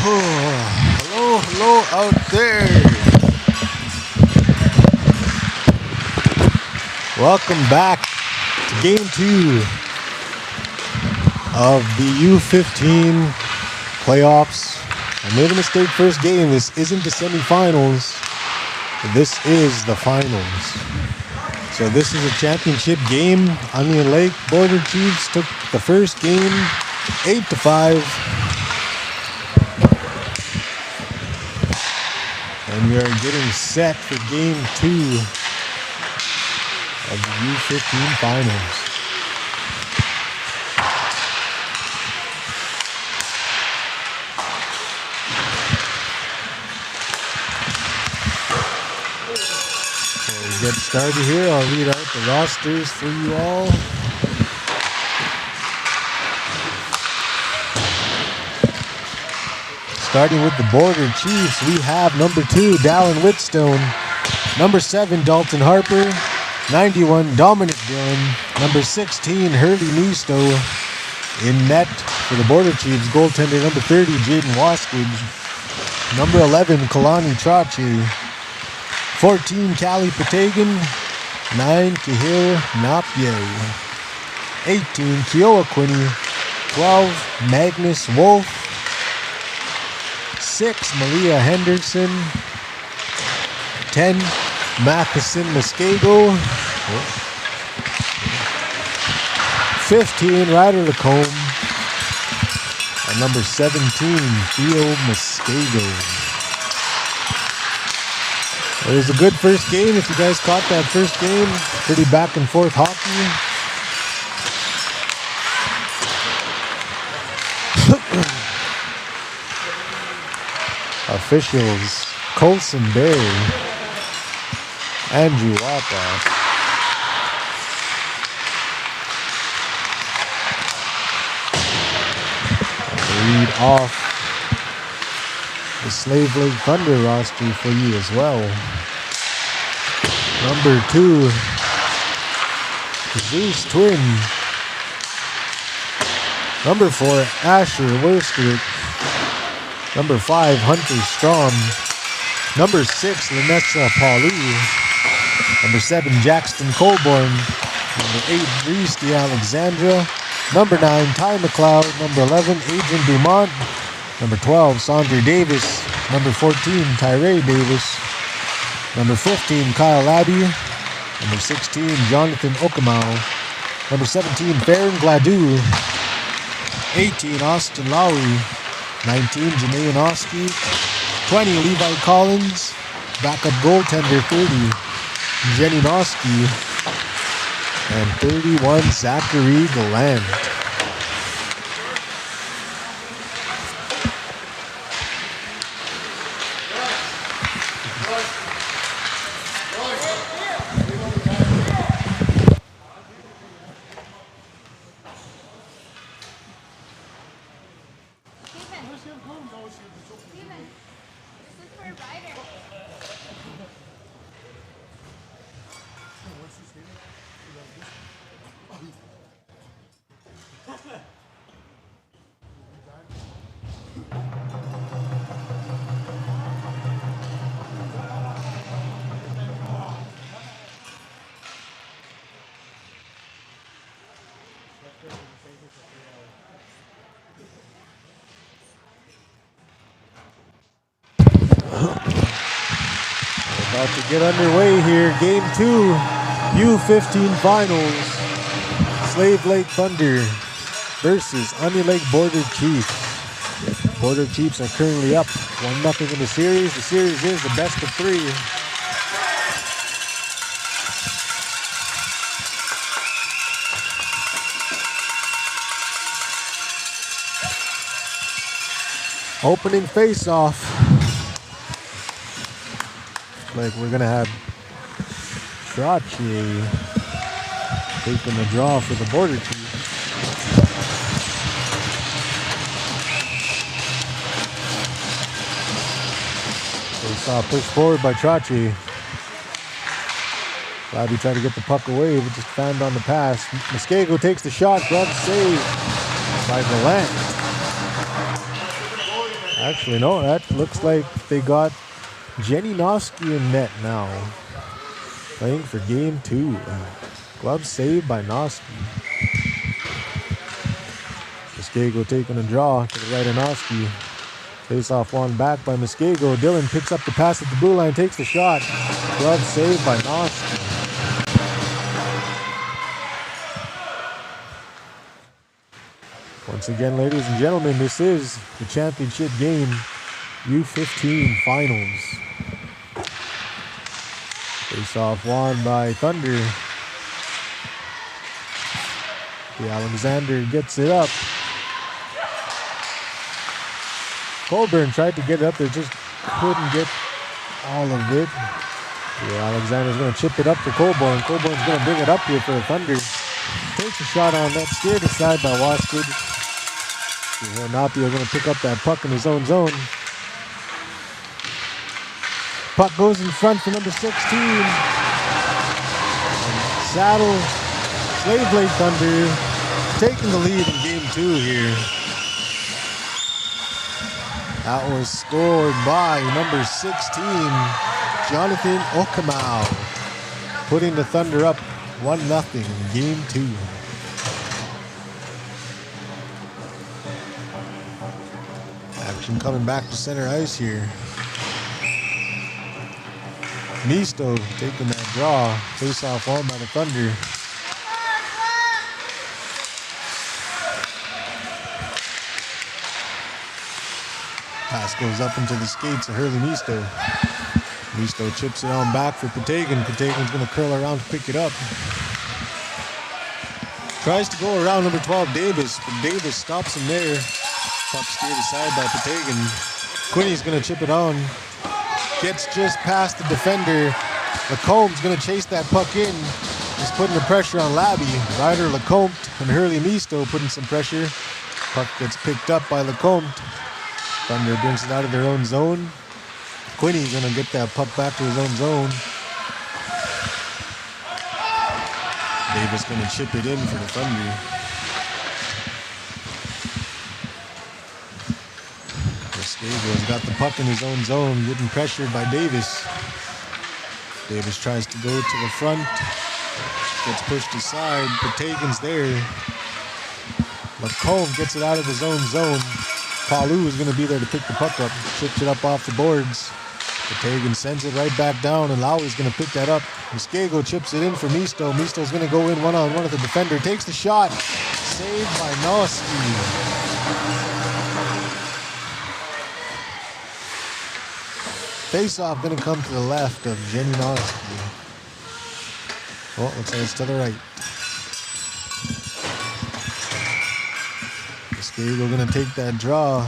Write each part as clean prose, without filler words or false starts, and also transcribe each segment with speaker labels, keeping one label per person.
Speaker 1: Hello out there. Welcome back to game 2 of the U15 playoffs. I made a mistake first game. This isn't the semifinals. This is the finals. So this is a championship game. Onion Lake Border Chiefs took the first game 8-5. And we are getting set for game 2 of the U15 finals. So we get started here. I'll read out the rosters for you all. Starting with the Border Chiefs, we have number 2, Dallin Whitstone. Number 7, Dalton Harper. 91, Dominic Dillon. Number 16, Hurley Nisto. In net for the Border Chiefs, goaltender number 30, Jaden Waskage. Number 11, Kalani Trache. 14, Callie Patagan. 9, Kahil Napier. 18, Kiowa Quinney. 12, Magnus Wolf. 6, Malia Henderson. 10, Matheson Muskego. 15, Ryder Lacombe. And number 17, Theo Muskego. It was a good first game. If you guys caught that first game, pretty back and forth hockey. Officials, Colson Berry, Andrew Wapa. Read off the Slave Lake Thunder roster for you as well. Number 2, Zeus Twin. Number 4, Asher Worster. Number 5, Hunter Strom. Number 6, Lanessa Pauli. Number 7, Jackson Colborn. Number 8, Reese Alexandra. Number 9, Ty McLeod. Number 11, Adrian Dumont. Number 12, Sandra Davis. Number 14, Tyree Davis. Number 15, Kyle Abbey. Number 16, Jonathan Okamau. Number 17, Farron Gladue. 18, Austin Lowry. 19, Janae Oski. 20, Levi Collins. Backup goaltender, 30, Jenny Noski. And 31, Zachary Gallant. About to get underway here. Game 2, U15 finals. Slave Lake Thunder versus Onion Lake Border Chiefs. Border Chiefs are currently up 1-0 in the series. The series is the best of 3. Opening face-off. Like we're gonna have Trache taking the draw for the Border Chiefs. Face-off pushed forward by Trache. Labby tried to get the puck away, but just found on the pass. Muskego takes the shot. Glove save by Gallant. Actually, no, that looks like they got Jenny Noski in net now. Playing for game 2. Glove saved by Noski. Muskego taking a draw to the right of Noski. Face off one back by Muskego. Dylan picks up the pass at the blue line, takes the shot. Glove saved by Noski. Once again, ladies and gentlemen, this is the championship game, U15 finals. Face off won by Thunder. The Alexander gets it up. Colburn tried to get it up there, just couldn't get all of it. The Alexander's going to chip it up to Colburn. Colburn's going to bring it up here for the Thunder. Takes a shot on net, steered aside by Waskid. Napio going to pick up that puck in his own zone. Puck goes in front for number 16. Saddle, Slave Lake Thunder taking the lead in game 2 here. That was scored by number 16, Jonathan Okamau, putting the Thunder up 1-0 in game 2. Action coming back to center ice here. Misto taking that draw. Face off on by the Thunder. Pass goes up into the skates of Hurley Misto. Misto chips it on back for Patagon. Patagon's going to curl around to pick it up. Tries to go around number 12, Davis, but Davis stops him there. Puck steered aside by Patagon. Quinney's going to chip it on. Gets just past the defender. Lacombe's going to chase that puck in. He's putting the pressure on Labby. Ryder, Lacombe, and Hurley Misto putting some pressure. Puck gets picked up by Lacombe. Thunder brings it out of their own zone. Quinney's going to get that puck back to his own zone. Davis going to chip it in for the Thunder. Muskego has got the puck in his own zone, getting pressured by Davis. Davis tries to go to the front. Gets pushed aside. Patagon's there. Lacombe gets it out of his own zone. Palu is going to be there to pick the puck up. Chips it up off the boards. Patagon sends it right back down, and Lowry's going to pick that up. Muskego chips it in for Misto. Misto's going to go in one-on-one with the defender. Takes the shot. Saved by Noski. Face-off going to come to the left of Jenny Noski. Oh, looks like it's to the right. Muskego going to take that draw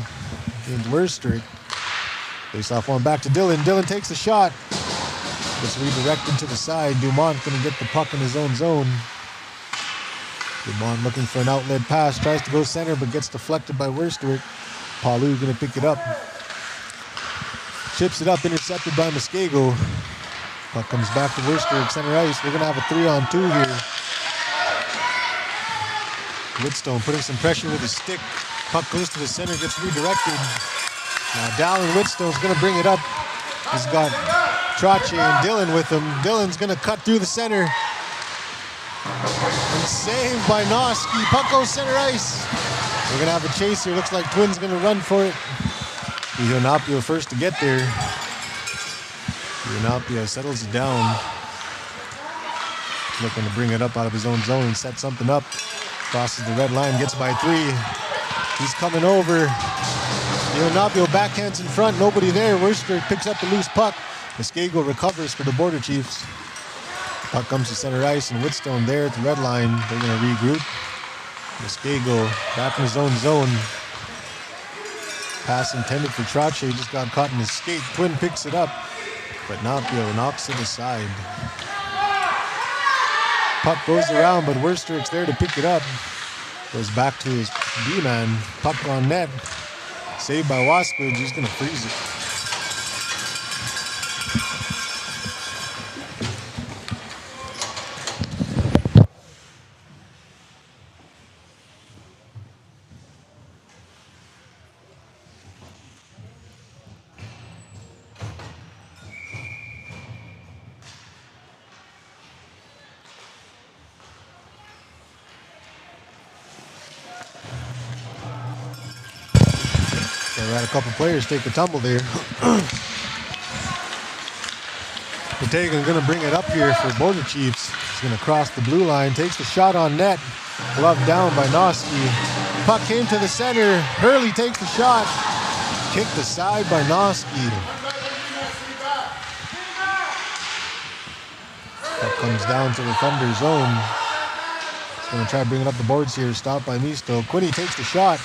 Speaker 1: against Worster. Face-off one back to Dylan. Dylan takes the shot. Gets redirected to the side. Dumont going to get the puck in his own zone. Dumont looking for an outlet pass. Tries to go center, but gets deflected by Worster. Palu going to pick it up. Chips it up, intercepted by Muskego. Puck comes back to Worster at center ice. We're going to have a 3-on-2 here. Whitstone putting some pressure with his stick. Puck goes to the center, gets redirected. Now Dallin Whitstone's going to bring it up. He's got Trache and Dylan with him. Dylan's going to cut through the center. And saved by Noski. Puck goes center ice. We're going to have a chase here. Looks like Twin's going to run for it. Napio first to get there. Unapia settles it down. Looking to bring it up out of his own zone and set something up. Crosses the red line, gets by 3. He's coming over. Unapia backhands in front, nobody there. Worcester picks up the loose puck. Muskego recovers for the Border Chiefs. Puck comes to center ice and Whitstone there at the red line. They're going to regroup. Muskego back in his own zone. Pass intended for Trache, just got caught in his skate. Twin picks it up, but Napio knocks it aside. Puck goes around, but Worster's there to pick it up. Goes back to his D-man. Puck on net. Saved by Wasbridge. He's going to freeze it. We had a couple players take a tumble there. Patagon's going to bring it up here for Border Chiefs. He's going to cross the blue line, takes the shot on net. Gloved down by Noski. Puck came to the center. Hurley takes the shot. Kicked aside by Noski. Puck comes down to the Thunder zone. He's going to try to bring it up the boards here. Stopped by Misto. Quinney takes the shot.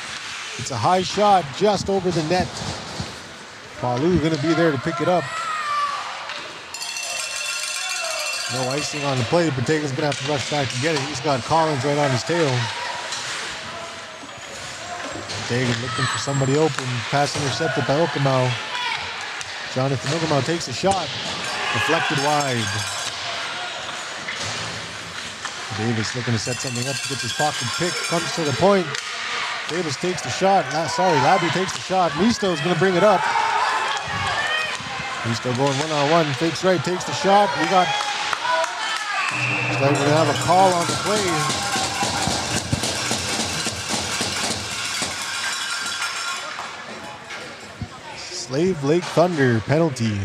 Speaker 1: It's a high shot just over the net. Palu going to be there to pick it up. No icing on the play, but Tagan's going to have to rush back to get it. He's got Collins right on his tail. Tagan looking for somebody open. Pass intercepted by Okamau. Jonathan Okamau takes a shot. Deflected wide. Davis looking to set something up. Gets his pocket pick. Comes to the point. Davis takes the shot. Labby takes the shot. Misto's going to bring it up. Misto going one-on-one. Fakes right, takes the shot. Looks like we're going to have a call on the play. Slave Lake Thunder penalty.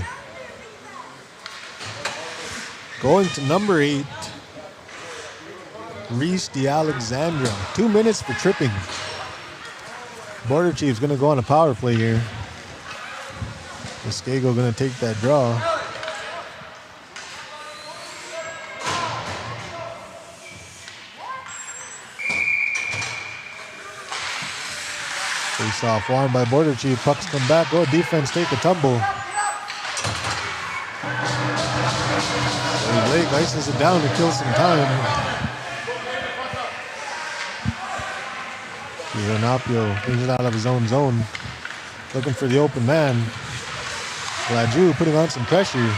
Speaker 1: Going to number 8. Reese DeAlexandra. 2 minutes for tripping. Border Chiefs going to go on a power play here. Muskego going to take that draw. Face off won by Border Chief. Pucks come back. Go defense, take a tumble. Blake ices it down to kill some time. Renapio brings it out of his own zone. Looking for the open man. Gladu putting on some pressure.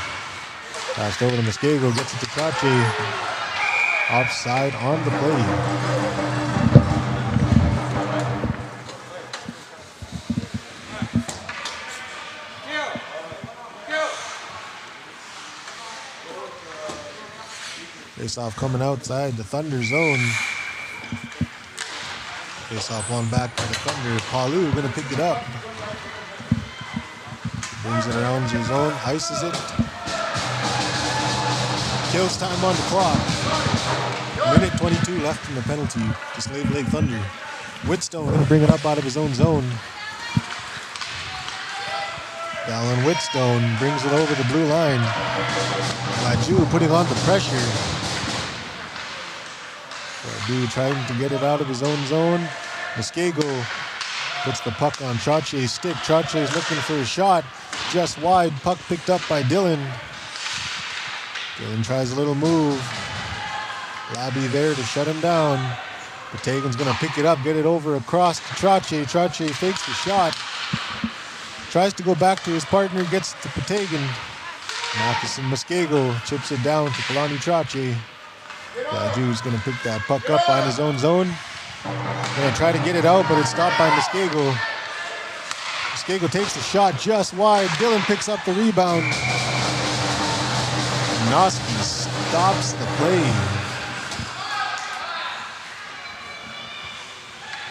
Speaker 1: Passed over to Muskego, gets it to Trache. Offside on the play. Face off coming outside the Thunder zone. Face off one back to the Thunder. Palu going to pick it up. Brings it around his zone, ices it. Kills time on the clock. Minute 22 left in the penalty to Slave Lake Thunder. Whitstone going to bring it up out of his own zone. Dallin Whitstone brings it over the blue line. Gladu putting on the pressure. Gladu trying to get it out of his own zone. Muskego puts the puck on Trache's stick. Trache is looking for a shot. Just wide. Puck picked up by Dylan. Dylan tries a little move. Labby there to shut him down. Patagon's going to pick it up, get it over across to Trache. Trache fakes the shot. Tries to go back to his partner, gets to Patagon. Marcus and Muskego chips it down to Kalani Trache. Gladu's going to pick that puck up on his own zone. Going to try to get it out, but it's stopped by Muskego. Muskego takes the shot just wide. Dylan picks up the rebound. Noski stops the play.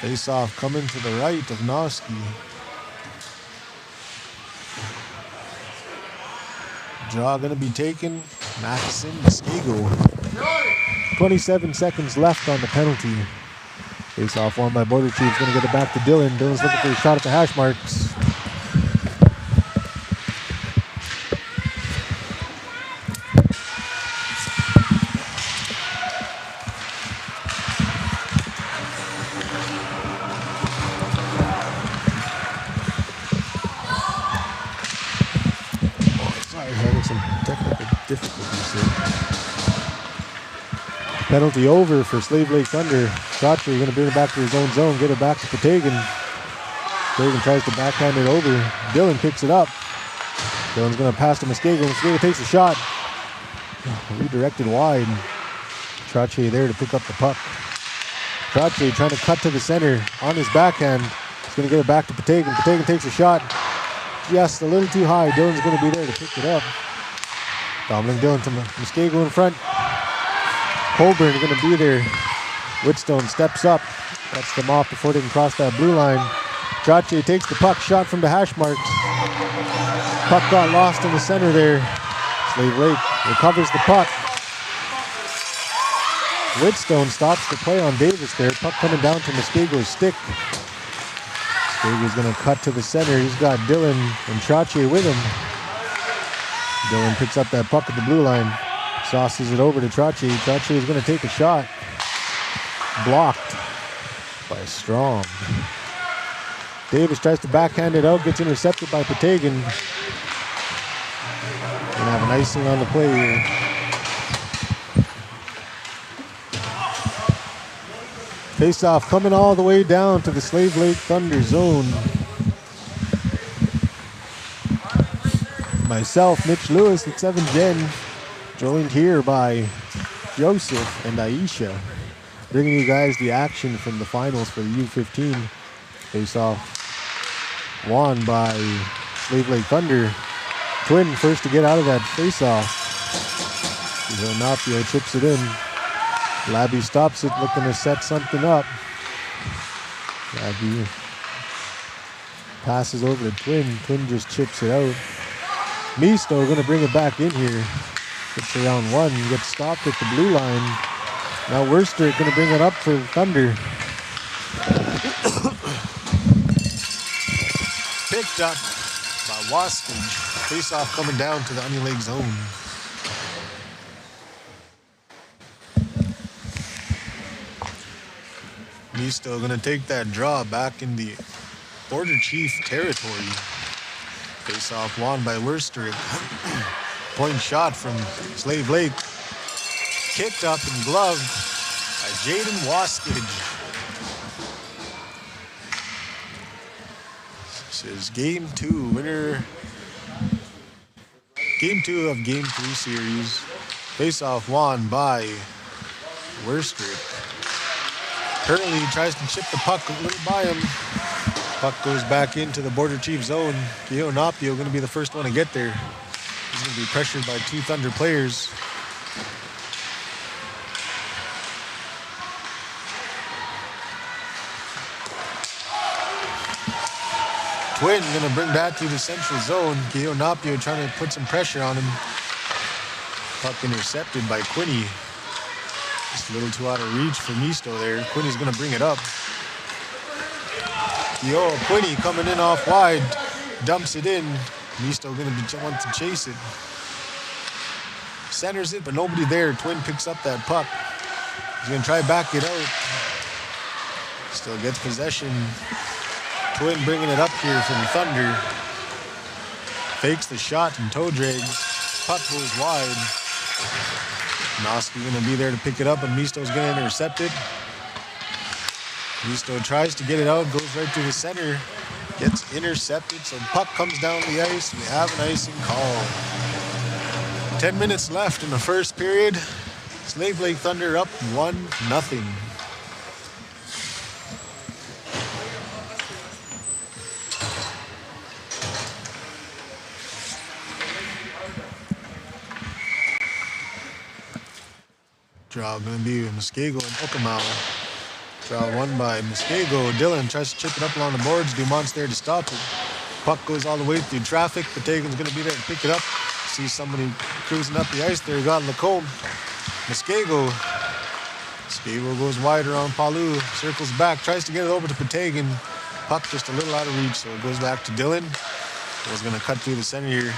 Speaker 1: Face-off coming to the right of Noski. Draw going to be taken. Matheson, Muskego. 27 seconds left on the penalty. Face off won by Border Chiefs. Going to get it back to Dylan. Dylan's looking for a shot at the hash marks. Having some technical difficulties here. Penalty over for Slave Lake Thunder. Chaudhry going to bring it back to his own zone, get it back to Patagon. Patagon tries to backhand it over. Dylan picks it up. Dylan's going to pass to Muskego. Muskego takes a shot. Redirected wide. Chaudhry there to pick up the puck. Chaudhry trying to cut to the center on his backhand. He's going to get it back to Patagon. Patagon takes a shot. Just a little too high. Dylan's going to be there to pick it up. Dominic Dylan to Muskego in front. Colburn going to be there. Whitstone steps up. Cuts them off before they can cross that blue line. Chaudhry takes the puck. Shot from the hash marks. Puck got lost in the center there. Slave Lake recovers the puck. Whitstone stops the play on Davis there. Puck coming down to Muskego's stick. Muskego's going to cut to the center. He's got Dylan and Chaudhry with him. Dylan picks up that puck at the blue line. Sauces it over to Chaudhry. Chaudhry is going to take a shot. Blocked by Strong. Davis tries to backhand it out. Gets intercepted by Patagon. Gonna have an icing on the play here. Face-off coming all the way down to the Slave Lake Thunder zone. Myself, Mitch Lewis at 7 Gen, joined here by Joseph and Aisha, bringing you guys the action from the finals for the U15. Face-off won by Slave Lake Thunder. Twin first to get out of that face-off. Napio chips it in. Labby stops it, looking to set something up. Labby passes over to Twin. Twin just chips it out. Misto going to bring it back in here. Gets around one, gets stopped at the blue line. Now Worcester going to bring it up for Thunder. Picked up by Waskage. Face-off coming down to the Onion Lake zone. Misto going to take that draw back in the Border Chief territory. Face-off won by Worcester. Point shot from Slave Lake. Kicked up and gloved by Jaden Waskage. This is game 2, winner. Game 2 of game 3 series. Face-off won by Worcester. Hurley tries to chip the puck a little by him. Puck goes back into the Border Chief zone. Keo Napio going to be the first one to get there. He's going to be pressured by 2 Thunder players. Twin going to bring that to the central zone. Keo Napio trying to put some pressure on him. Puck intercepted by Quinny. Just a little too out of reach for Misto there. Quinny's going to bring it up. Quinny coming in off wide. Dumps it in. Misto going to want to chase it. Centers it, but nobody there. Twin picks up that puck. He's going to try to back it out. Still gets possession. Twin bringing it up here for the Thunder. Fakes the shot and toe drags. Puck goes wide. Noski going to be there to pick it up, and Misto's going to intercept it. Misto tries to get it out, goes right to the center, gets intercepted, so puck comes down the ice. We have an icing call. 10 minutes left in the first period. Slave Lake Thunder up 1-0. Draw going to be Muskego and Okamawa. Draw won by Muskego. Dylan tries to chip it up along the boards. Dumont's there to stop it. Puck goes all the way through traffic. Patagon's going to be there to pick it up. See somebody cruising up the ice there. Got Lacombe. Muskego. Muskego goes wide around Palu. Circles back. Tries to get it over to Patagon. Puck just a little out of reach, so it goes back to Dylan. Was going to cut through the center here.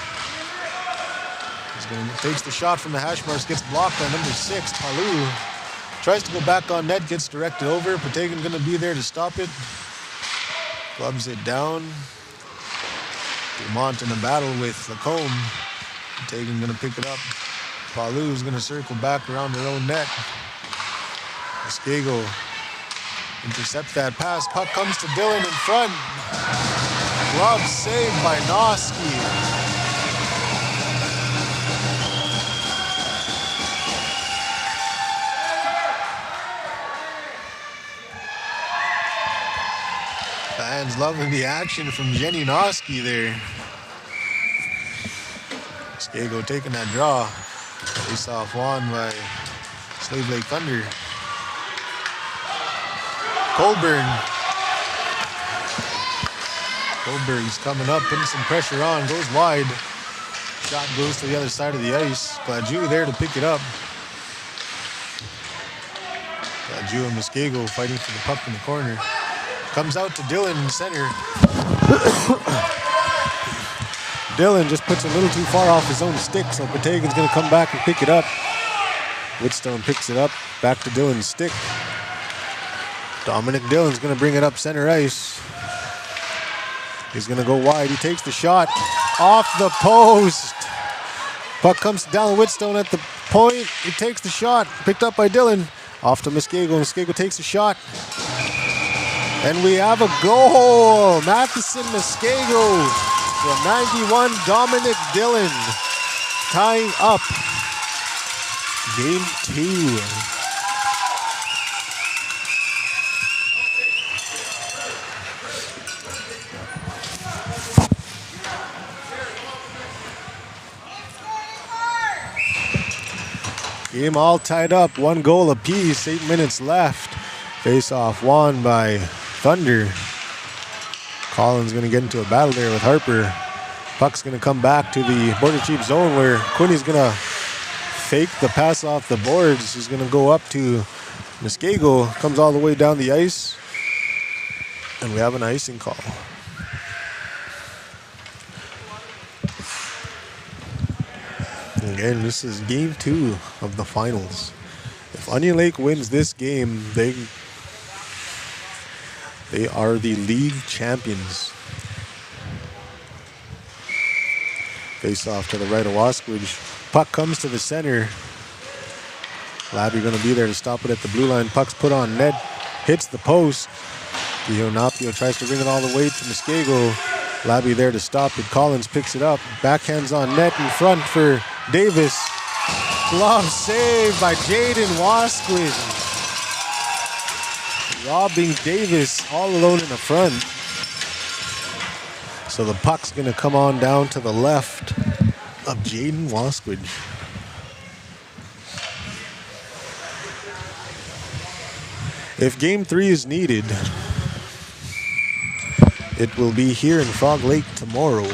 Speaker 1: Takes the shot from the hash marks. Gets blocked by number 6, Palu. Tries to go back on net. Gets directed over. Patagon going to be there to stop it. Clubs it down. Dumont in a battle with Lacombe. Patagon going to pick it up. Palu's going to circle back around their own net. Muskego intercepts that pass. Puck comes to Dylan in front. Glove saved by Noski. Fans loving the action from Jenny Noski there. Muskego taking that draw. Face off won by Slave Lake Thunder. Goldberg's coming up, putting some pressure on, goes wide. Shot goes to the other side of the ice. Gladu there to pick it up. Gladu and Muskego fighting for the puck in the corner. Comes out to Dylan in center. Dylan just puts a little too far off his own stick, so Patagon's going to come back and pick it up. Whitstone picks it up, back to Dylan's stick. Dominic Dillon's going to bring it up center ice. He's going to go wide. He takes the shot off the post. Puck comes down Whitstone at the point. He takes the shot, picked up by Dylan. Off to Muskego. Muskego takes the shot. And we have a goal. Matheson Muskego from 91. Dominic Dillon tying up game 2. Game all tied up, 1 goal apiece, 8 minutes left. Face-off won by Thunder. Collins going to get into a battle there with Harper. Puck's going to come back to the Border Chief zone where Quinney's going to fake the pass off the boards. He's going to go up to Muskego, comes all the way down the ice, and we have an icing call. Again, this is game 2 of the finals. If Onion Lake wins this game, they are the league champions. Face off to the right of Wasquidge. Puck comes to the center. Labby going to be there to stop it at the blue line. Puck's put on net, hits the post. Dionapio tries to bring it all the way to Muskego. Labby there to stop it. Collins picks it up. Backhands on net in front for Davis. Glove saved by Jaden Wasquidge. Robbing Davis all alone in the front. So the puck's going to come on down to the left of Jaden Wasquidge. If game 3 is needed, it will be here in Frog Lake tomorrow.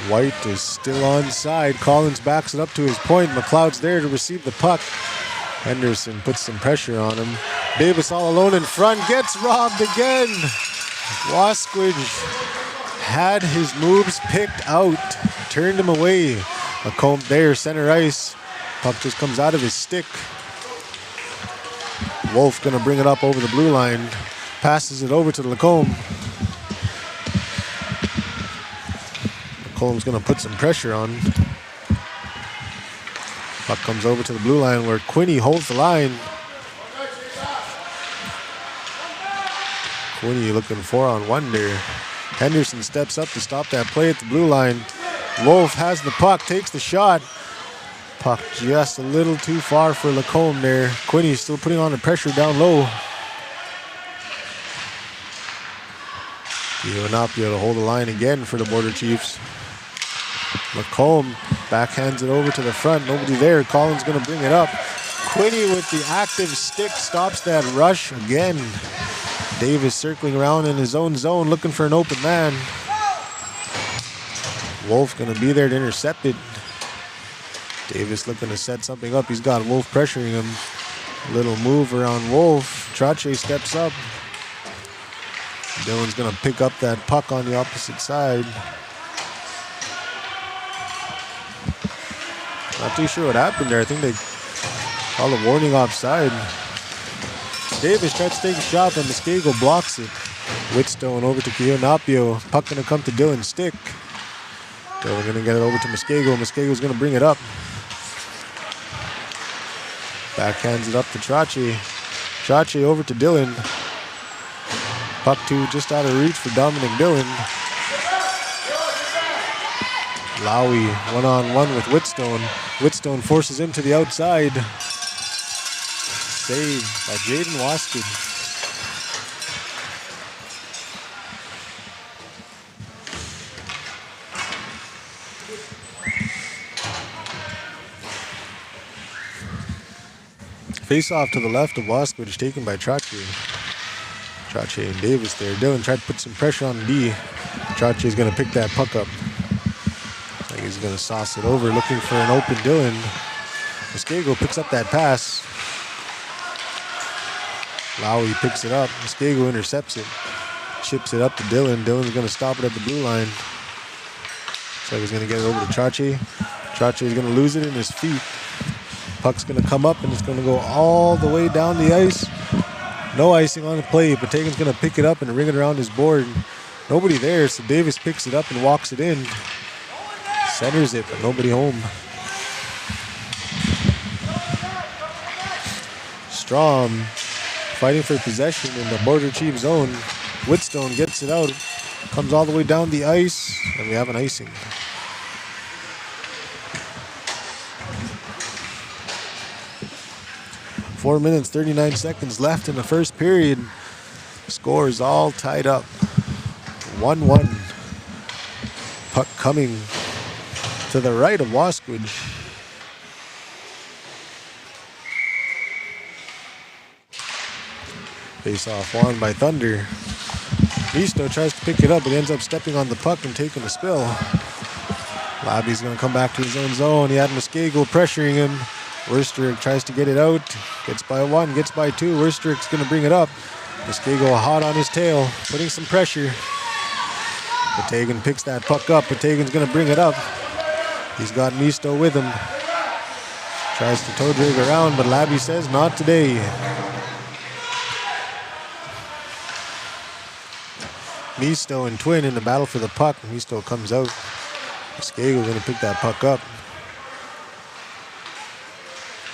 Speaker 1: White is still onside. Collins backs it up to his point. McLeod's there to receive the puck. Henderson puts some pressure on him. Davis all alone in front. Gets robbed again. Wasquidge had his moves picked out. Turned him away. Lacombe there, center ice. Puck just comes out of his stick. Wolf gonna bring it up over the blue line. Passes it over to Lacombe. Lacombe's gonna put some pressure on. Puck comes over to the blue line where Quinney holds the line. Quinney looking 4-on-1 there. Henderson steps up to stop that play at the blue line. Wolf has the puck, takes the shot. Puck just a little too far for Lacombe there. Quinney still putting on the pressure down low. Dionapio to hold the line again for the Border Chiefs. Lacombe backhands it over to the front. Nobody there. Collins going to bring it up. Quinney with the active stick stops that rush again. Davis circling around in his own zone, looking for an open man. Wolf gonna be there to intercept it. Davis looking to set something up. He's got Wolf pressuring him. Little move around Wolf. Trache steps up. Dylan's gonna pick up that puck on the opposite side. Not too sure what happened there. I think they called a warning offside. Davis tries to take a shot, but Muskego blocks it. Whitstone over to Kionapio. Puck gonna come to Dylan's stick. Dylan gonna get it over to Muskego. Muskego's gonna bring it up. Backhands it up to Trache. Trache over to Dylan. Puck to just out of reach for Dominic Dylan. Lowry one-on-one with Whitstone. Whitstone forces him to the outside. Save by Jaden Waskett. Face off to the left of Waskett is taken by Trache. Trache and Davis there. Dylan tried to put some pressure on D. Trache is going to pick that puck up. Looks like he's going to sauce it over, looking for an open Dylan. Muskego picks up that pass. Lowry picks it up. Muskego intercepts it. Chips it up to Dylan. Dylan's going to stop it at the blue line. Looks like he's going to get it over to Trache. Trache is going to lose it in his feet. Puck's going to come up and it's going to go all the way down the ice. No icing on the play, but Tagan's going to pick it up and ring it around his board. Nobody there, so Davis picks it up and walks it in. Centers it, but nobody home. Strom fighting for possession in the Border Chief zone. Whitstone gets it out, comes all the way down the ice, and we have an icing. Four minutes, 39 seconds left in the first period. Score is all tied up. 1-1. Puck coming to the right of Wasquidge. Face off won by Thunder. Misto tries to pick it up, but ends up stepping on the puck and taking a spill. Labby's going to come back to his own zone. He had Muskego pressuring him. Werstrick tries to get it out. Gets by one, gets by two. Werstrick's going to bring it up. Muskego hot on his tail, putting some pressure. Patagan picks that puck up. Patagan's going to bring it up. He's got Misto with him. Tries to toe drag around, but Labby says not today. Misto and Twin in the battle for the puck. Misto comes out. Muskego's going to pick that puck up.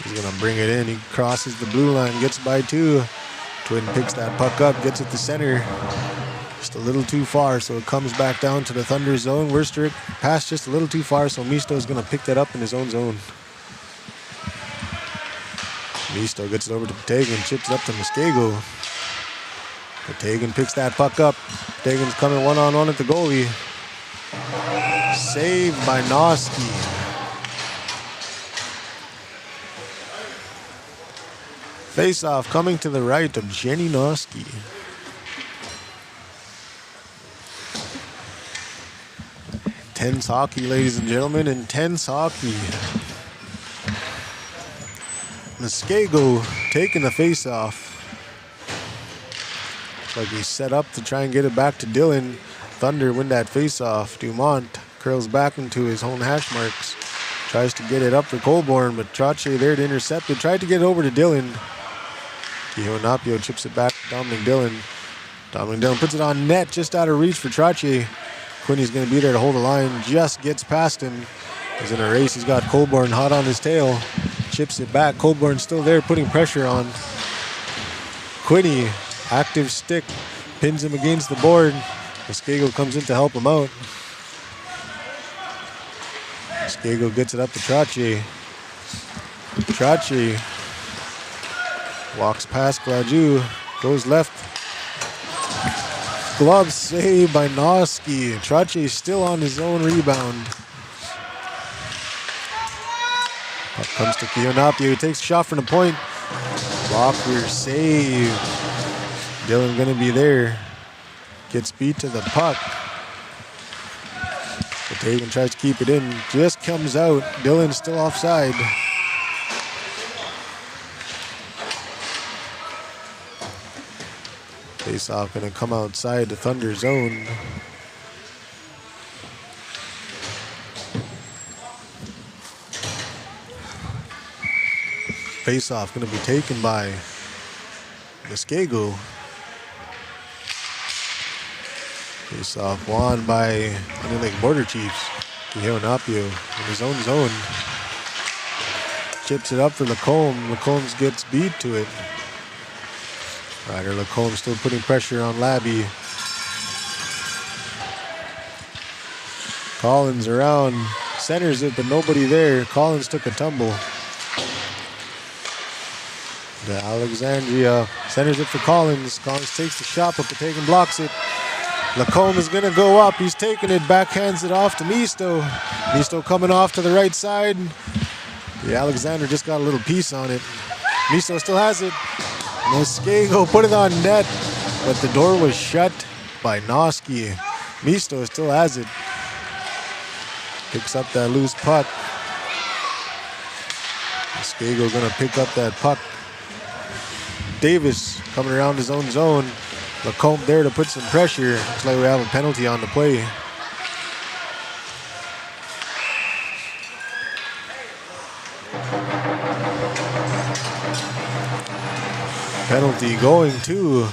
Speaker 1: He's going to bring it in. He crosses the blue line, gets by two. Twin picks that puck up, gets it to center. Just a little too far, so it comes back down to the Thunder zone. Werstrick passed just a little too far, so Misto's going to pick that up in his own zone. Misto gets it over to Patagan, chips it up to Muskego. Patagan picks that puck up. Patagan's coming one-on-one at the goalie. Saved by Noski. Face-off coming to the right of Jenny Noski. Tense hockey, ladies and gentlemen, intense hockey. Muskego taking the face-off. Like he's set up to try and get it back to Dylan. Thunder win that face-off. Dumont curls back into his own hash marks. Tries to get it up for Colborne, but Trache there to intercept it. Tried to get it over to Dylan. Kihonapio chips it back to Dominic Dylan. Dominic Dylan puts it on net, just out of reach for Trache. Quinney's going to be there to hold the line. Just gets past him. He's in a race. He's got Colborne hot on his tail. Chips it back. Colborne's still there, putting pressure on. Quinney, active stick, pins him against the board. Muskego comes in to help him out. Muskego gets it up to Trache. Trache walks past Gladu, goes left. Glove saved by Noski. Trache still on his own rebound. Puck comes to Kionapio. He takes a shot from the point. Blocker save Dylan gonna be there. Gets beat to the puck. But Taven tries to keep it in. Just comes out. Dylan's still offside. Face-off gonna come outside the Thunder zone. Face-off gonna be taken by Muskego. Face-off won by Honey Lake Border Chiefs. Kihonapio in his own zone. Chips it up for Lacombe. Lacombe gets beat to it. Ryder Lacombe still putting pressure on Labby. Collins around, centers it, but nobody there. Collins took a tumble. The Alexandria centers it for Collins. Collins takes the shot, but Patagon blocks it. Lacombe is gonna go up. He's taking it, backhands it off to Misto. Misto coming off to the right side. The Alexander just got a little piece on it. Misto still has it. Muskego put it on net, but the door was shut by Noski. Misto still has it. Picks up that loose puck. Muskego gonna pick up that puck. Davis coming around his own zone. Lacombe there to put some pressure. Looks like we have a penalty on the play. Penalty going to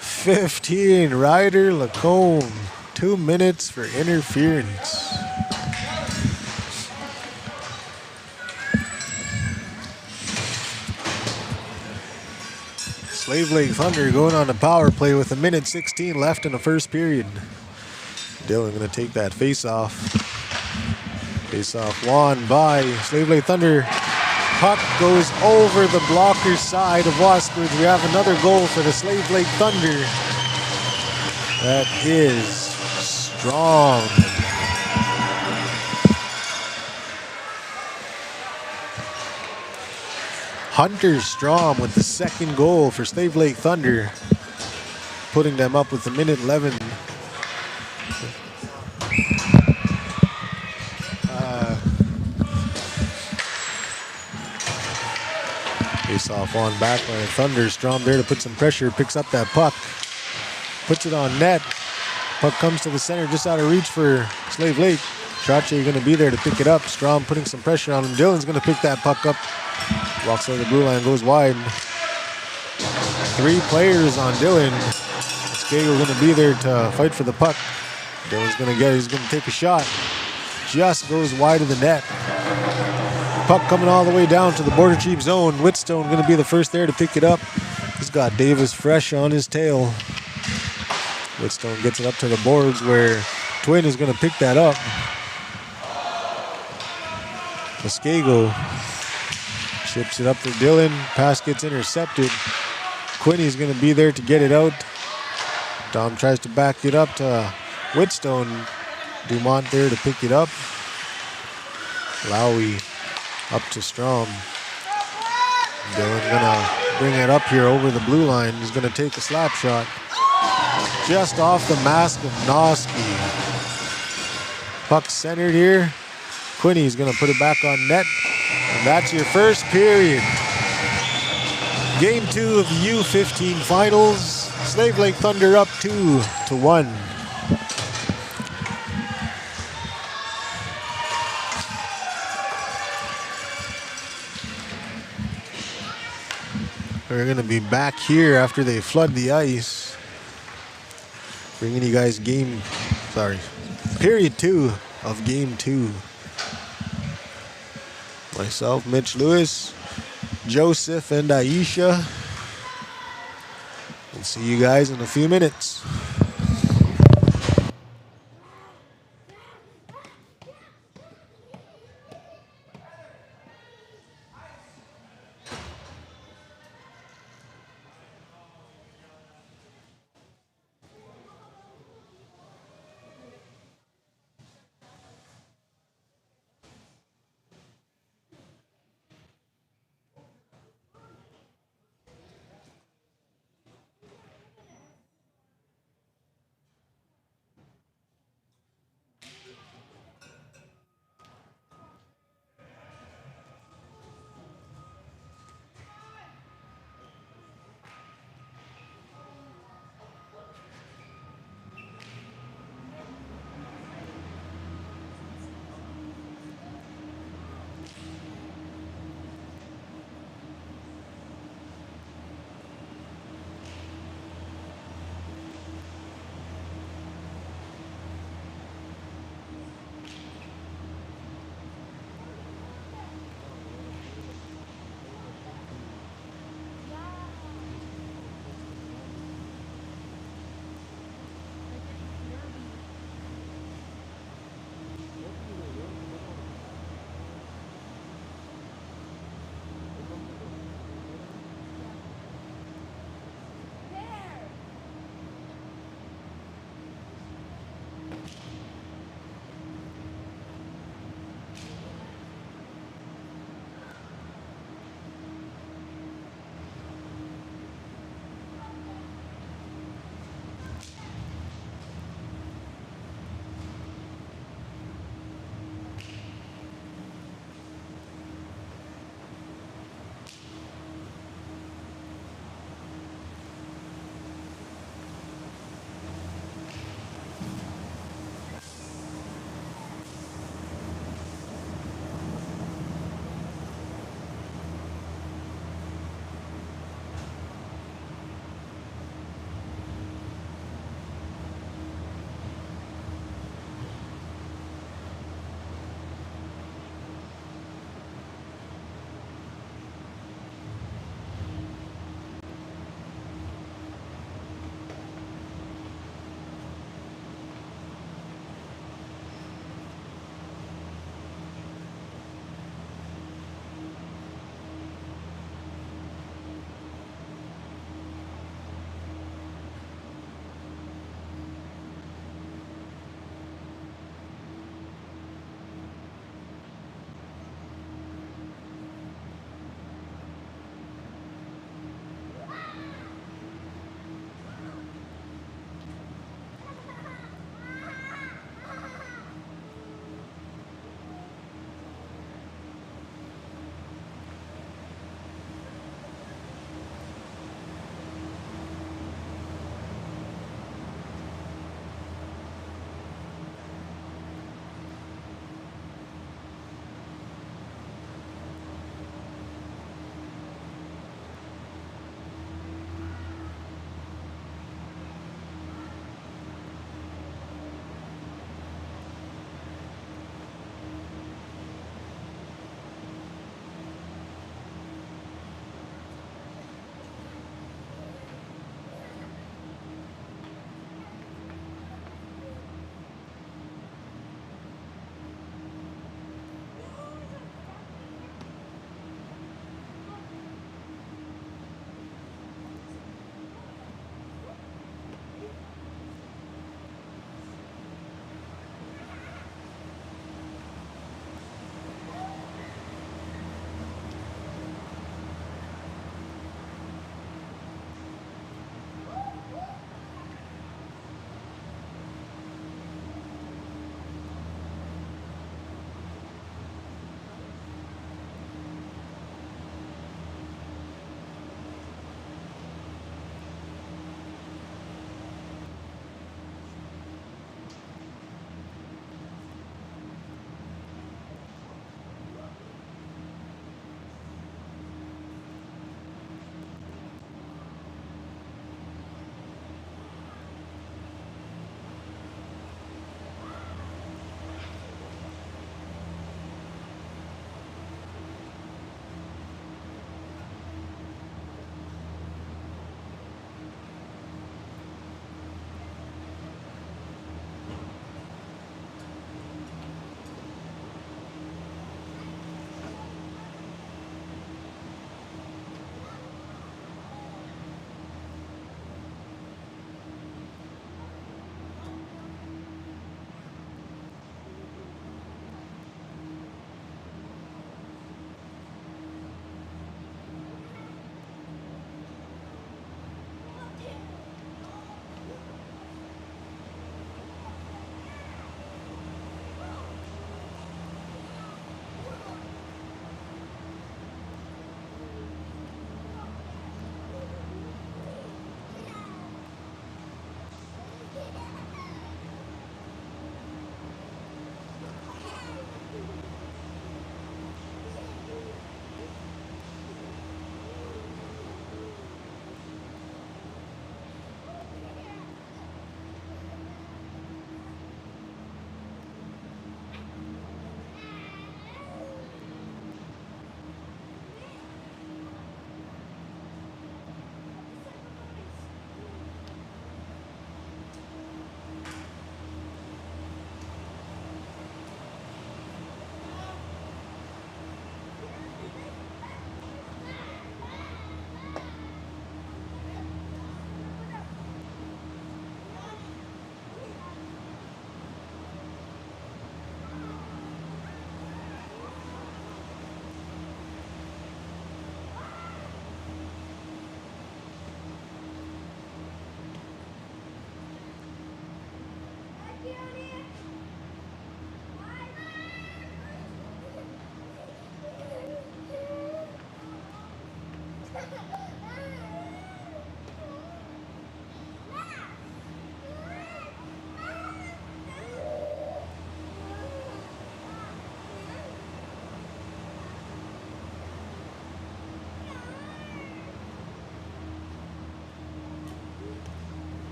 Speaker 1: 15, Ryder Lacombe. 2 minutes for interference. Slave Lake Thunder going on the power play with 1:16 left in the first period. Dylan gonna take that face-off. Face-off won by Slave Lake Thunder. Puck goes over the blocker's side of Wasbridge. We have another goal for the Slave Lake Thunder. That is strong. Hunter Strom with the second goal for Slave Lake Thunder, putting them up with 1:11. Face-off on backline. Thunder, Strom there to put some pressure, picks up that puck, puts it on net. Puck comes to the center, just out of reach for Slave Lake. Trache going to be there to pick it up. Strom putting some pressure on him. Dylan's going to pick that puck up. Walks over the blue line, goes wide. 3 players on Dylan. Muskego going to be there to fight for the puck. Dylan's going to get it. He's going to take a shot. Just goes wide of the net. Puck coming all the way down to the Border Chief zone. Whitstone going to be the first there to pick it up. He's got Davis fresh on his tail. Whitstone gets it up to the boards where Twin is going to pick that up. Muskego chips it up for Dylan. Pass gets intercepted. Quinney's going to be there to get it out. Dom tries to back it up to Whitstone. Dumont there to pick it up. Lowry up to Strom. Dylan gonna bring it up here over the blue line. He's gonna take a slap shot. Just off the mask of Noski. Puck centered here. Quinney's gonna put it back on net. And that's your first period. Game 2 of the U15 finals. Slave Lake Thunder up 2-1. We're going to be back here after they flood the ice. Bringing you guys period 2 of game 2. Myself, Mitch Lewis, Joseph, and Aisha. We'll see you guys in a few minutes.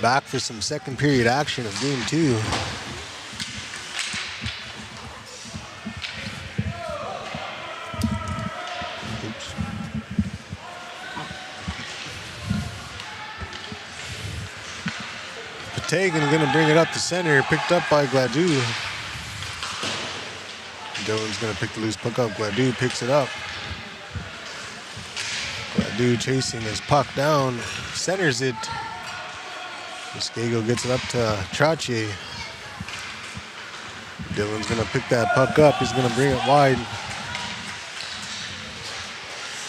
Speaker 1: Back for some second period action of game 2. Oops. Patagan going to bring it up to center, picked up by Gladue. Dylan's going to pick the loose puck up. Gladue picks it up. Gladue chasing his puck down, centers it. Muskego gets it up to Trache. Dylan's going to pick that puck up. He's going to bring it wide.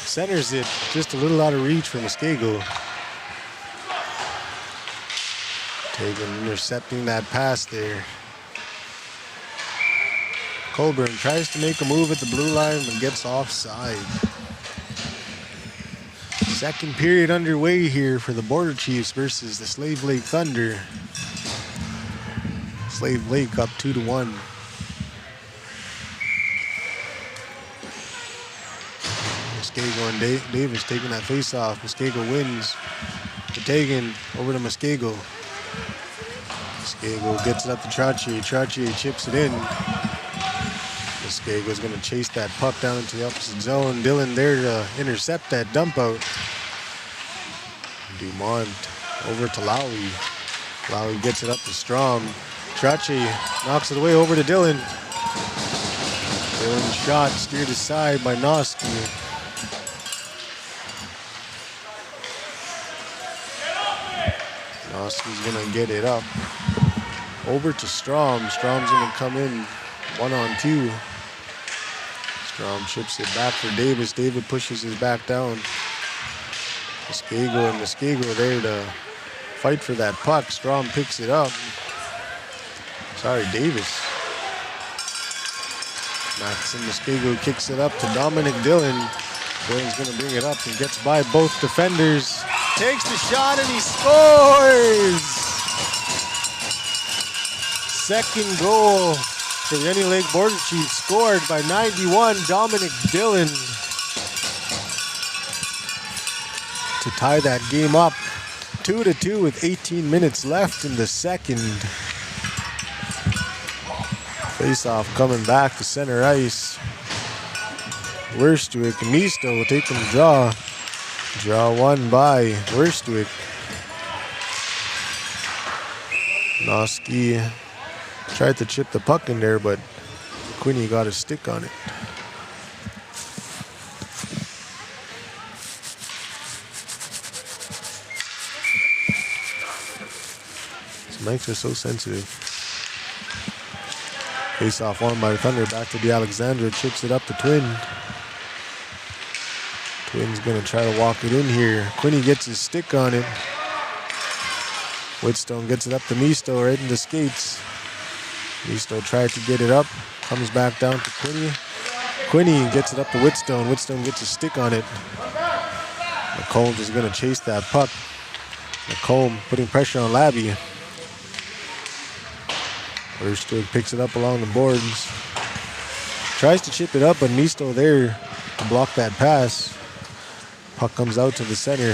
Speaker 1: Centers it just a little out of reach for Muskego. Taking, intercepting that pass there. Colburn tries to make a move at the blue line but gets offside. Second period underway here for the Border Chiefs versus the Slave Lake Thunder. Slave Lake up 2-1. Muskego and Davis taking that face off. Muskego wins. Patagan over to Muskego. Muskego gets it up to Trache. Trache chips it in. Muskego's going to chase that puck down into the opposite zone. Dylan there to intercept that dump out. Dumont over to Lowry. Lowry gets it up to Strom. Trache knocks it away over to Dylan. Dylan's shot steered aside by Noski. Noski's going to get it up. Over to Strom. Strom's going to come in 1-on-2. Strom chips it back for Davis. David pushes his back down. Muskego and Muskego there to fight for that puck. Strom picks it up. Sorry, Davis. Maxim Muskego kicks it up to Dominic Dillon. Dillon's going to bring it up and gets by both defenders. Takes the shot and he scores! Second goal for the Onion Lake Border Chiefs, scored by 91 Dominic Dillon to tie that game up 2-2 with 18 minutes left in the second. Face-off coming back to center ice. Werstwick, Misto taking the draw. Draw won by Werstwick. Noski tried to chip the puck in there, but Quinney got a stick on it. These mics are so sensitive. Face off won by the Thunder. Back to the Alexandra. Chips it up to Twin. Twin's going to try to walk it in here. Quinney gets his stick on it. Whitstone gets it up to Misto right in the skates. Misto tried to get it up. Comes back down to Quinney. Quinney gets it up to Whitstone. Whitstone gets a stick on it. McComb is going to chase that puck. McComb putting pressure on Labby. Werstwick picks it up along the boards. Tries to chip it up, but Misto there to block that pass. Puck comes out to the center.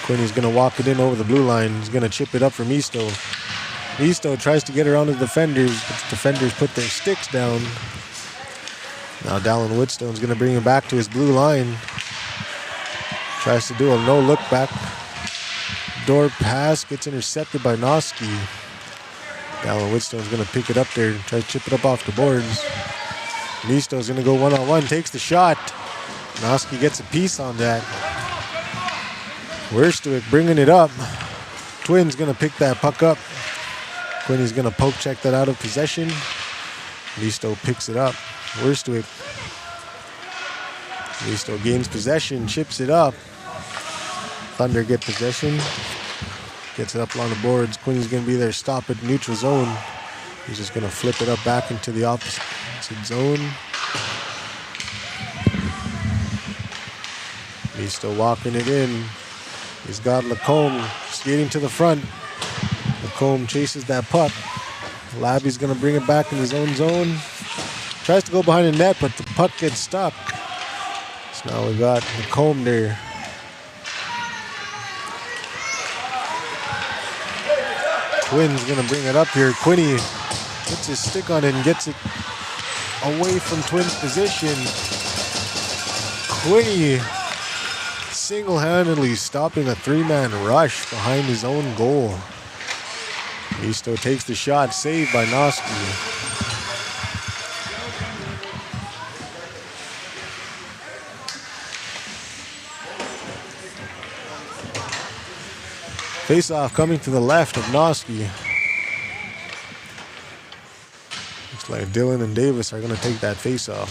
Speaker 1: Quinney's going to walk it in over the blue line. He's going to chip it up for Misto. Misto tries to get around the defenders, but the defenders put their sticks down. Now Dallin Whitstone's going to bring him back to his blue line. Tries to do a no-look back door pass. Gets intercepted by Noski. Dallin Whitstone's going to pick it up there and try to chip it up off the boards. Misto's going to go one-on-one. Takes the shot. Noski gets a piece on that. Werstwick bringing it up. Twin's going to pick that puck up. Quinney's going to poke check that out of possession. Misto picks it up. Werstwick. Misto gains possession, chips it up. Thunder get possession. Gets it up along the boards. Quinney's going to be there, stop at neutral zone. He's just going to flip it up back into the opposite zone. Misto walking it in. He's got Lacombe skating to the front. Lacombe chases that puck. Labby's going to bring it back in his own zone. Tries to go behind the net, but the puck gets stuck. So now we got Lacombe there. Twins gonna bring it up here. Quinney puts his stick on it and gets it away from Twins position. Quinney single-handedly stopping a three-man rush behind his own goal. Misto takes the shot, saved by Noski. Face-off coming to the left of Noski. Looks like Dylan and Davis are going to take that face-off.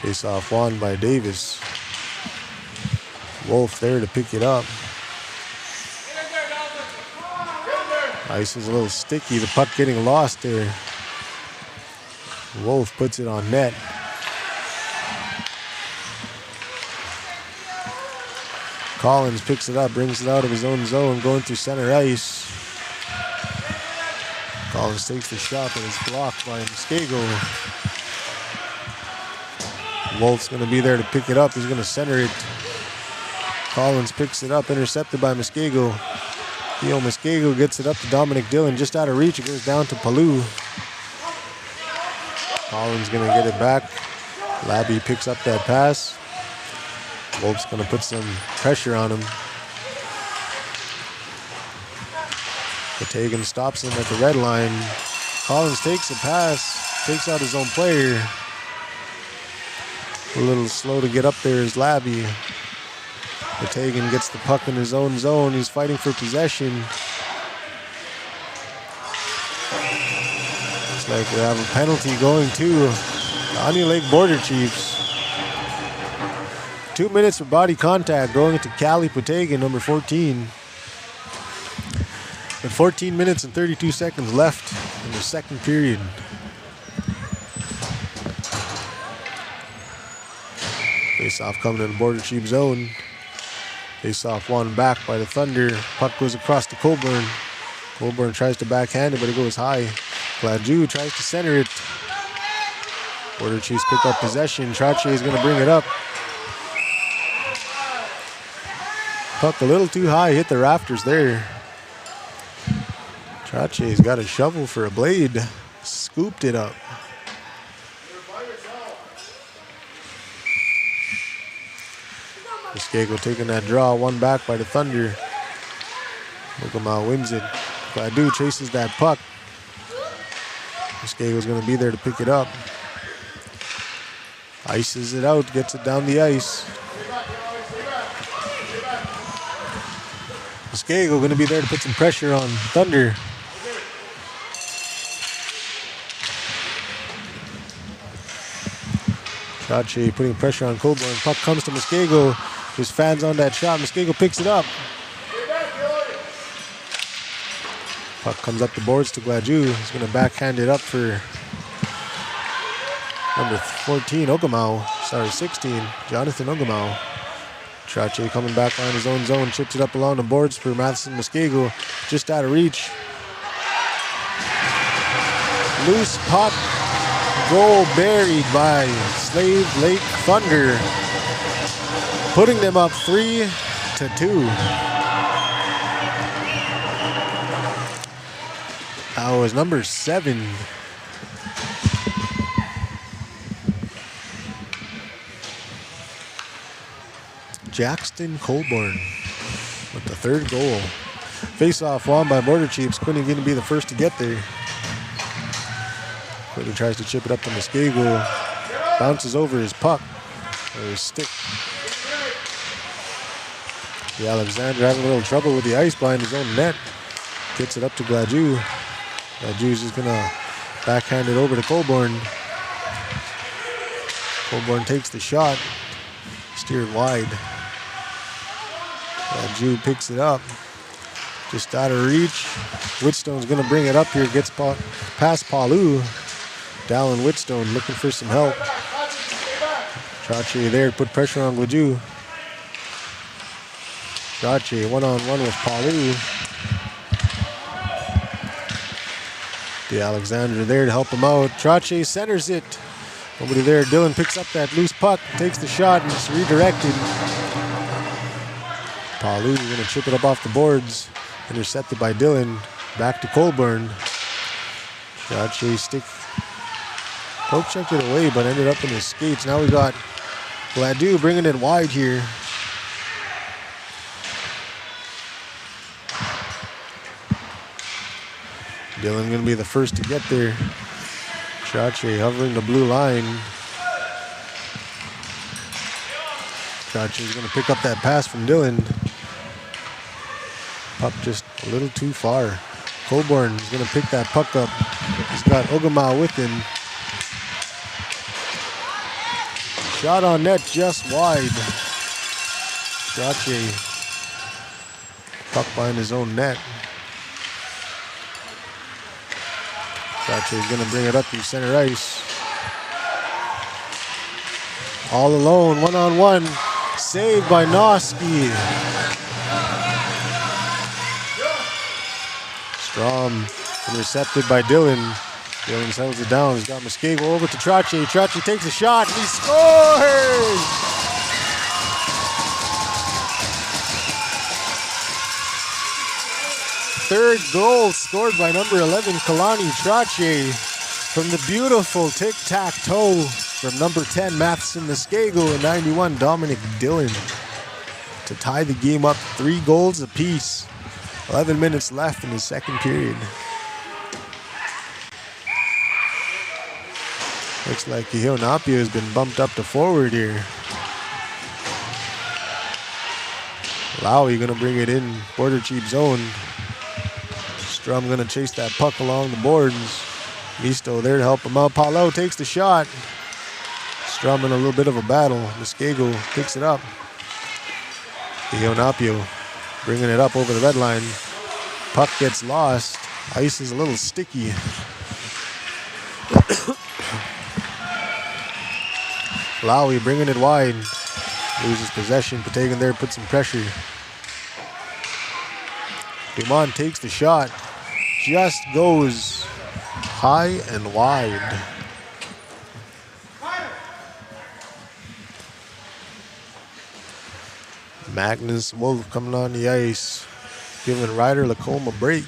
Speaker 1: Face-off won by Davis. Wolf there to pick it up. Ice is a little sticky. The puck getting lost there. Wolf puts it on net. Collins picks it up, brings it out of his own zone, going through center ice. Collins takes the shot, but it's blocked by Muskego. Wolf's going to be there to pick it up. He's going to center it. Collins picks it up, intercepted by Muskego. Theo Muskego gets it up to Dominic Dillon, just out of reach. It goes down to Palou. Collins going to get it back. Labby picks up that pass. Wolf's going to put some pressure on him. Patagon stops him at the red line. Collins takes a pass, takes out his own player. A little slow to get up there is Labby. Patagon gets the puck in his own zone. He's fighting for possession. Looks like we have a penalty going to Onion Lake Border Chiefs. 2 minutes for body contact going into Callie Patagon, number 14. With 14 minutes and 32 seconds left in the second period. Face-off coming in the Border Chief zone. Face-off won back by the Thunder. Puck goes across to Colburn. Colburn tries to backhand it, but it goes high. Gladue tries to center it. Border Chiefs pick up possession. Trache is going to bring it up. Puck a little too high, hit the rafters there. Trache's got a shovel for a blade. Scooped it up. Muskego taking that draw, one back by the Thunder. Mukamau wins it. Gladue chases that puck. Muskego's going to be there to pick it up. Ices it out, gets it down the ice. Muskego going to be there to put some pressure on Thunder. Trache putting pressure on Colburn. Puck comes to Muskego. His fans on that shot. Muskego picks it up. Puck comes up the boards to Gladue. He's going to backhand it up for number 14, Ogamau. Sorry, 16, Jonathan Ogamau. Trache coming back on his own zone. Chips it up along the boards for Matheson Muskego. Just out of reach. Loose puck. Goal buried by Slave Lake Thunder, putting them up 3-2. That was number 7. Jackson Colburn with the third goal. Face-off won by Border Chiefs. Quinney going to be the first to get there. Quinney tries to chip it up to Muskego. Bounces over his puck, or his stick. The Alexander having a little trouble with the ice behind his own net. Gets it up to Gladue. Gladeu's just going to backhand it over to Colburn. Colburn takes the shot. Steered wide. Gladue picks it up. Just out of reach. Whitstone's going to bring it up here. Gets past Palu. Dallin Whitstone looking for some help. Trache there to put pressure on Gladue. Trache one-on-one with Palu. The Alexander there to help him out. Trache centers it. Nobody there. Dylan picks up that loose puck, takes the shot, and it's redirected. Palu going to chip it up off the boards. Intercepted by Dylan. Back to Colburn. Trache stick. Poke checked it away, but ended up in his skates. Now we got Gladue bringing it wide here. Dylan going to be the first to get there. Trache hovering the blue line. Trache is going to pick up that pass from Dylan. Puck just a little too far. Colburn is going to pick that puck up. He's got Ogama with him. Shot on net just wide. Trache. Puck behind his own net. Trache is going to bring it up through center ice. All alone, one-on-one. Saved by Noski. Strom intercepted by Dylan. Dylan settles it down. He's got Muskego over to Trache. Trache takes a shot and he scores! Third goal scored by number 11, Kalani Trache, from the beautiful tic-tac-toe from number 10, Matheson Muskego, and 91, Dominic Dillon, to tie the game up 3 goals apiece. 11 minutes left in the second period. Looks like Kiheo Napio has been bumped up to forward here. Lowry gonna bring it in, border cheap zone. Strum gonna chase that puck along the boards. Misto there to help him out. Palau takes the shot. Strum in a little bit of a battle. Muskego picks it up. Kiheo Napio bringing it up over the red line. Puck gets lost. Ice is a little sticky. Lowry bringing it wide. Loses possession. Patagon there puts some pressure. Dumont takes the shot. Just goes high and wide. Magnus Wolf coming on the ice, giving Ryder Lacombe a break.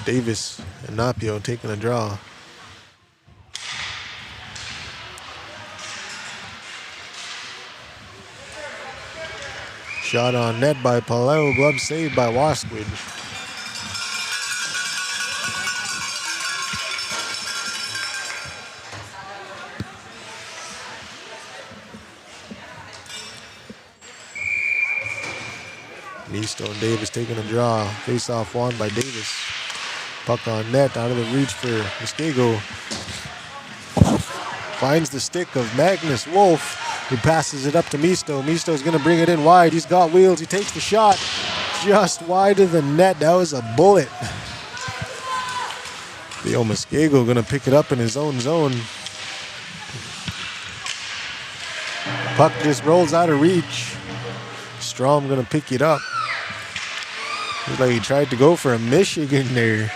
Speaker 1: Davis and Napio taking a draw. Shot on net by Palau, glove saved by Wasquid. Misto and Davis taking a draw. Face-off won by Davis. Puck on net, out of the reach for Muskego. Finds the stick of Magnus Wolf, who passes it up to Misto. Misto's gonna bring it in wide. He's got wheels, he takes the shot. Just wide of the net, that was a bullet. Theo Muskego gonna pick it up in his own zone. Puck just rolls out of reach. Strom gonna pick it up. Looks like he tried to go for a Michigan there.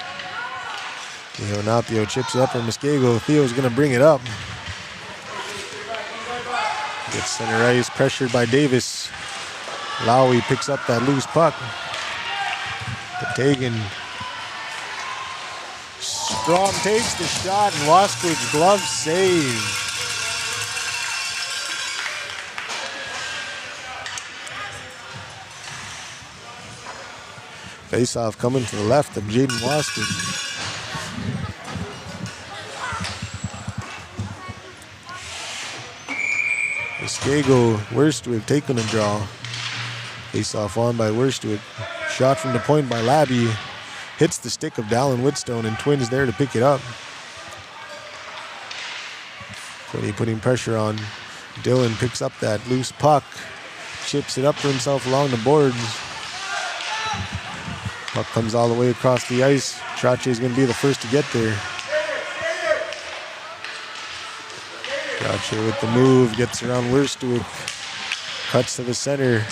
Speaker 1: Theo Napio chips it up for Muskego. Theo's gonna bring it up. Gets center ice, pressured by Davis. Lowry picks up that loose puck. Patagon. Strom takes the shot and Wasquid's glove save. Face-off coming to the left of Jaden Wasquid. Muskego, Worstwick taking a draw. Face-off on by Worstwick. Shot from the point by Labby. Hits the stick of Dallin Whitstone, and Twins there to pick it up. Quinny putting pressure on. Dylan picks up that loose puck. Chips it up for himself along the boards. Puck comes all the way across the ice. Trache is going to be the first to get there. Trache with the move, gets around Worstwick. Cuts to the center.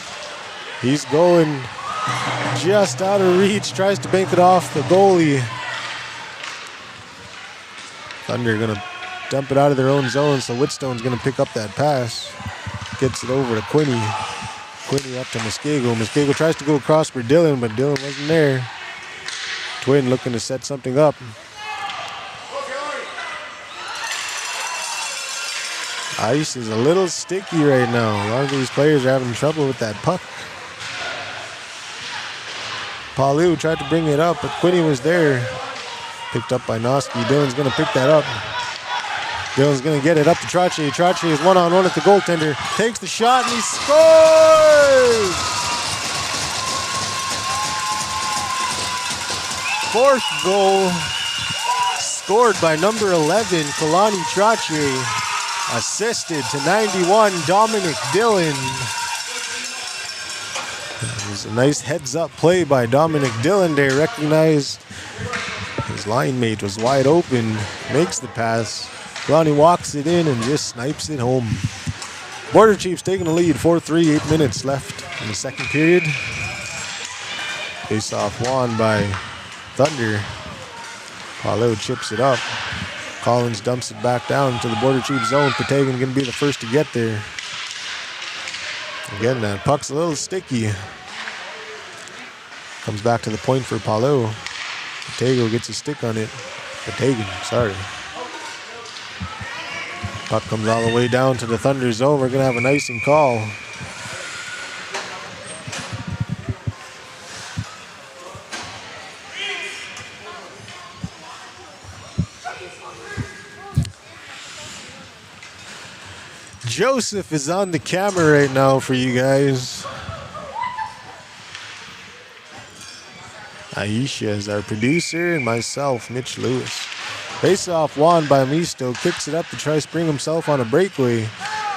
Speaker 1: He's going just out of reach. Tries to bank it off the goalie. Thunder going to dump it out of their own zone, so Whitstone's going to pick up that pass. Gets it over to Quinny. Quinny up to Muskego. Muskego tries to go across for Dylan, but Dylan wasn't there. Twin looking to set something up. Ice is a little sticky right now. A lot of these players are having trouble with that puck. Palu tried to bring it up, but Quinny was there. Picked up by Noski. Dylan's going to pick that up. Dylan's going to get it up to Trache. Trache is one-on-one at the goaltender. Takes the shot and he scores! Fourth goal scored by number 11, Kalani Trache. Assisted to 91, Dominic Dillon. It was a nice heads-up play by Dominic Dillon there. Recognized his line mate was wide open. Makes the pass. Kalani walks it in and just snipes it home. Border Chiefs taking the lead, 4-3, 8 minutes left in the second period. Face-off won by Thunder. Paolo chips it up. Collins dumps it back down to the Border Chiefs zone. Patagon going to be the first to get there. Again, that puck's a little sticky. Comes back to the point for Paolo. Patago gets a stick on it. Patagon, sorry. Puck comes all the way down to the Thunder zone. We're going to have an icing call. Joseph is on the camera right now for you guys. Aisha is our producer, and myself, Mitch Lewis. Face-off won by Misto. Kicks it up to try to spring himself on a breakaway.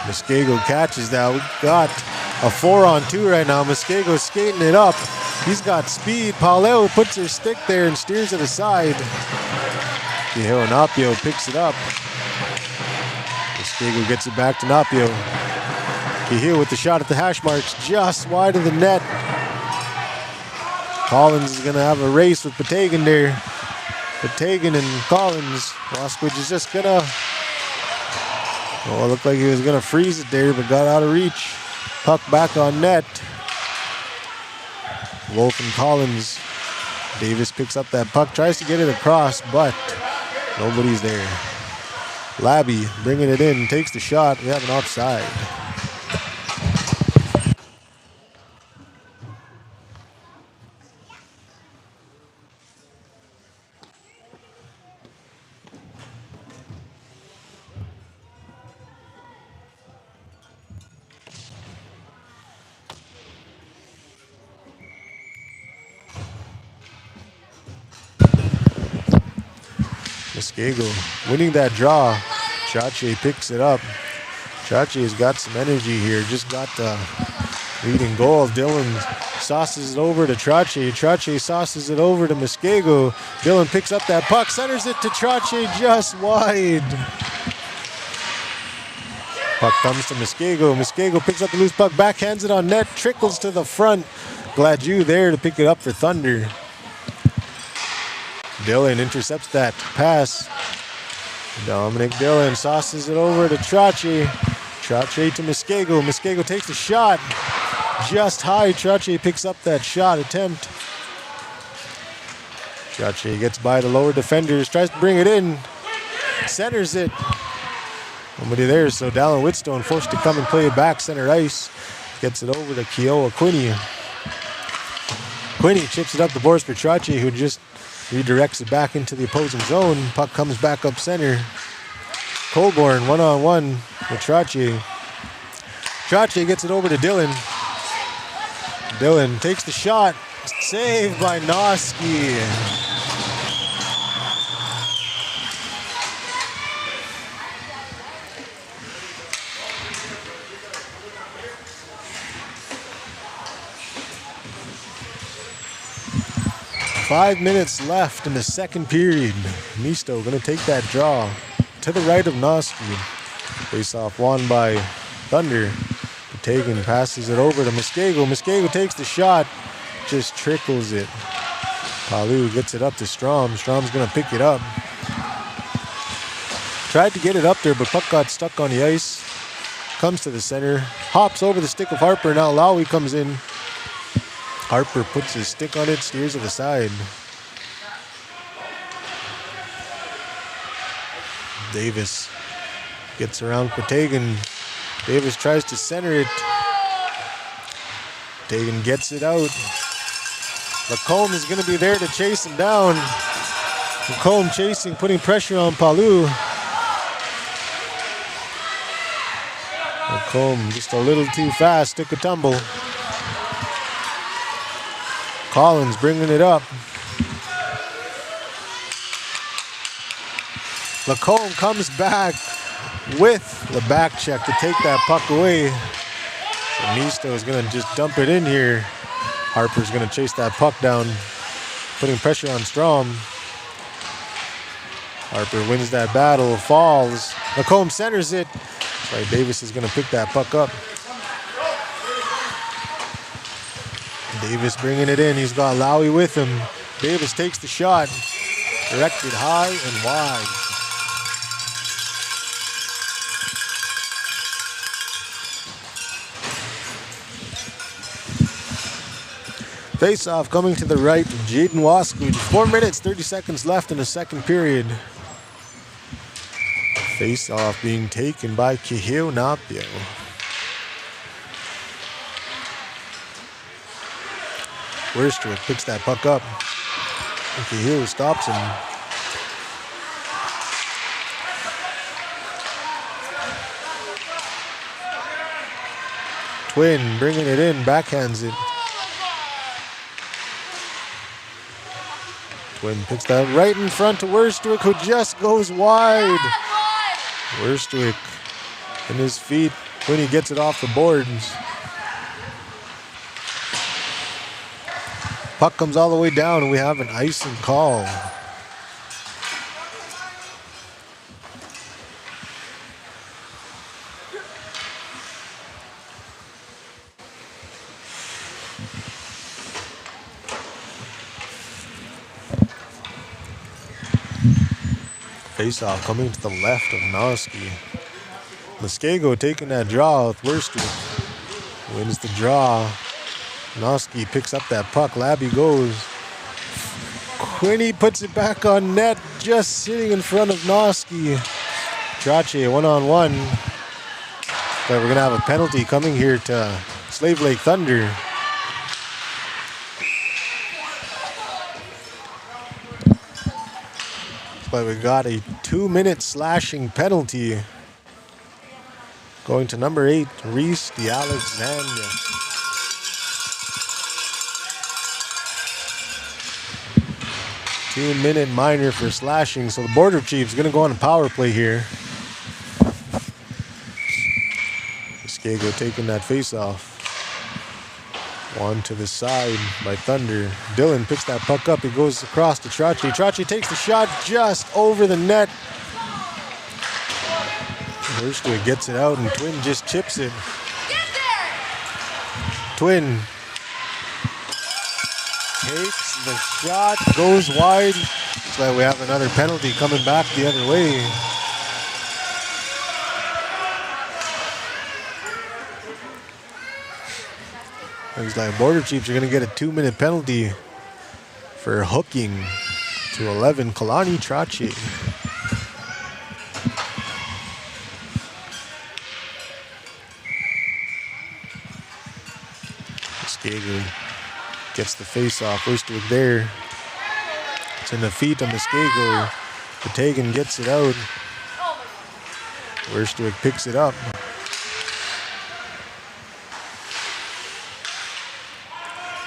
Speaker 1: Muskego catches that. We got a 4-on-2 right now. Muskego skating it up. He's got speed. Pauleo puts her stick there and steers it aside. Kiheo Napio picks it up. Muskego gets it back to Napio. Kiheo with the shot at the hash marks, just wide of the net. Collins is going to have a race with Patagon there. Patagon and Collins. Wasquidge is just going to... Oh, it looked like he was going to freeze it there, but got out of reach. Puck back on net. Wolf and Collins. Davis picks up that puck, tries to get it across, but nobody's there. Labby bringing it in, takes the shot. We have an offside. Muskego winning that draw. Chache picks it up. Chache has got some energy here. Just got the leading goal. Dylan sauces it over to Trache. Trache sauces it over to Muskego. Dylan picks up that puck, centers it to Trache just wide. Puck comes to Muskego. Muskego picks up the loose puck, backhands it on net, trickles to the front. Gladu there to pick it up for Thunder. Dylan intercepts that pass. Dominic Dylan sauces it over to Trache. Trache to Muskego. Muskego takes the shot. Just high. Trache picks up that shot attempt. Trache gets by the lower defenders. Tries to bring it in. Centers it. Nobody there, so Dallin Whitstone forced to come and play it back center ice. Gets it over to Kiowa Quinny. Quinny chips it up the boards for Trache, who just redirects it back into the opposing zone. Puck comes back up center. Colborn one-on-one with Trache. Trache gets it over to Dylan. Dylan takes the shot. Saved by Noski. Five minutes left in the second period. Misto going to take that draw to the right of Noski. Face-off won by Thunder. Patagon passes it over to Muskego. Muskego takes the shot, just trickles it. Palu gets it up to Strom. Strom's going to pick it up. Tried to get it up there, but puck got stuck on the ice. Comes to the center. hops over the stick of Harper. Now Lowry comes in. Harper puts his stick on it, steers to the side. Davis gets around Patagon. Davis tries to center it. Patagon gets it out. Lacombe is going to be there to chase him down. Lacombe chasing, putting pressure on Palu. Lacombe just a little too fast, took a tumble. Collins bringing it up. Lacombe comes back with the back check to take that puck away. So Nisto is going to just dump it in here. Harper's going to chase that puck down, putting pressure on Strom. Harper wins that battle, falls. Lacombe centers it. Right, Davis is going to pick that puck up. Davis bringing it in. He's got Lowry with him. Davis takes the shot. Directed high and wide. Face-off coming to the right. Jaden Wasku. 4 minutes, 30 seconds left in the second period. Face-off being taken by Kiheo Napio. Werstrick picks that puck up. And Kiheo stops him. Twin bringing it in, backhands it. Twin picks that right in front to Werstrick, who just goes wide. Werstrick in his feet when he gets it off the boards. Puck comes all the way down and we have an icing call. Face-off coming to the left of Noski. Muskego taking that draw with Werstrick. Wins the draw. Noski picks up that puck. Labby goes. Quinney puts it back on net, just sitting in front of Noski. Trache one-on-one. But we're going to have a penalty coming here to Slave Lake Thunder. But we got a 2-minute slashing penalty going to number 8, Reese DeAlexandria. Two-minute minor for slashing. So the Border Chiefs going to go on a power play here. Muskego taking that face-off. One to the side by Thunder. Dylan picks that puck up. He goes across to Trache. Trache takes the shot just over the net. Werstrick gets it out and Twin just chips it. Twin takes the shot, goes wide. Looks like we have another penalty coming back the other way. Looks like Border Chiefs are going to get a 2-minute penalty for hooking to 11, Kalani Trache. Muskego gets the face-off. Werstrick there. It's in the feet of Muskego. Patagon gets it out. Werstrick picks it up.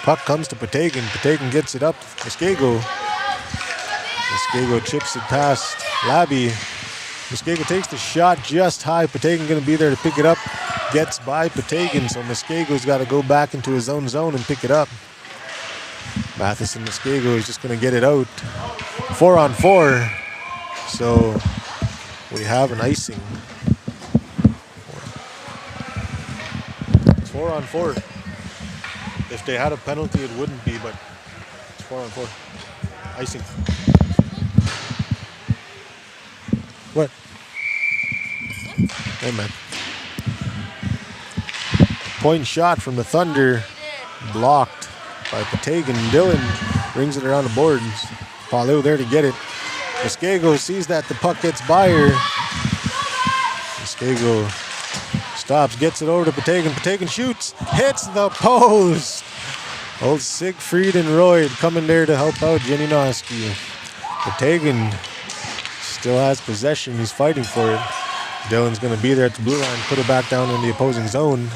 Speaker 1: Puck comes to Patagon. Patagon gets it up. Muskego. Muskego chips it past Labby. Muskego takes the shot just high. Patagon going to be there to pick it up. Gets by Patagon, so Muskego's got to go back into his own zone and pick it up. Matheson Muskego is just going to get it out. 4-on-4. So we have an icing. It's 4-on-4. If they had a penalty, it wouldn't be, but it's 4-on-4. Icing. What? Hey, man. Three-point shot from the Thunder. Blocked by Patagon. Dillon brings it around the boards. Palu there to get it. Muskego sees that the puck gets by her. Muskego stops, gets it over to Patagon. Patagon shoots, hits the post. Old Siegfried and Royd coming there to help out Janinoski. Patagon still has possession. He's fighting for it. Dillon's going to be there at the blue line, put it back down in the opposing zone.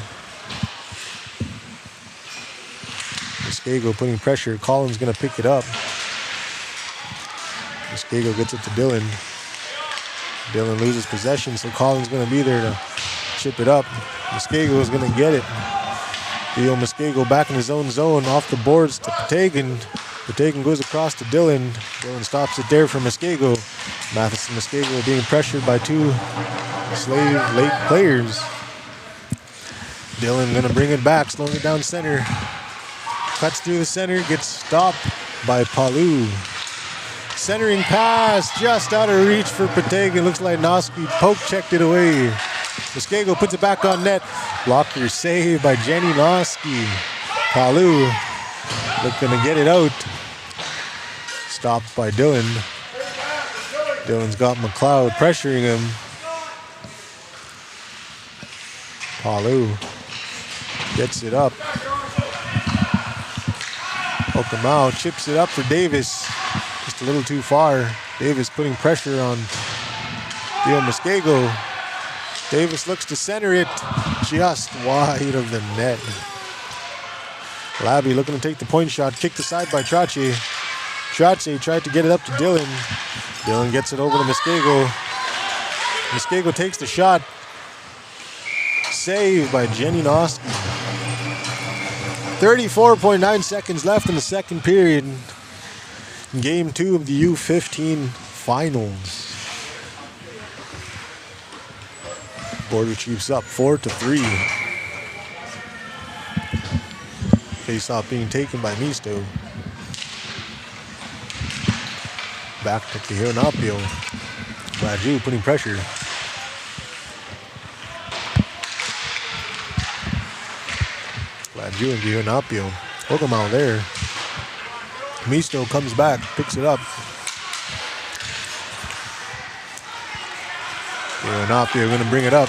Speaker 1: Muskego putting pressure. Collins going to pick it up. Muskego gets it to Dillon. Dillon loses possession, so Collins going to be there to chip it up. Muskego is going to get it. Theo Muskego back in his own zone, off the boards to Patagon. Patagon goes across to Dillon. Dillon stops it there for Muskego. Matheson Muskego being pressured by two Slave late players. Dillon going to bring it back, slowing it down center. Cuts through the center, gets stopped by Palu. Centering pass, just out of reach for Patagon. Looks like Noski poke checked it away. Muskego puts it back on net. Blocker save by Jenny Noski. Palu looking to get it out. Stopped by Dillon. Dillon's got McLeod pressuring him. Palu gets it up. Okamau chips it up for Davis. Just a little too far. Davis putting pressure on Theo Muskego. Davis looks to center it just wide of the net. Labby looking to take the point shot. Kicked aside by Trache. Trache tried to get it up to Dillon. Dillon gets it over to Muskego. Muskego takes the shot. Saved by Jenny Noski. 34.9 seconds left in the second period. Game 2 of the U15 finals. Border Chiefs up 4-3. Face-off being taken by Misto. Back to Kihonapio. Raju putting pressure. Raju and Kihonapio. Okamau there. Misto comes back, picks it up. Kihonapio going to bring it up.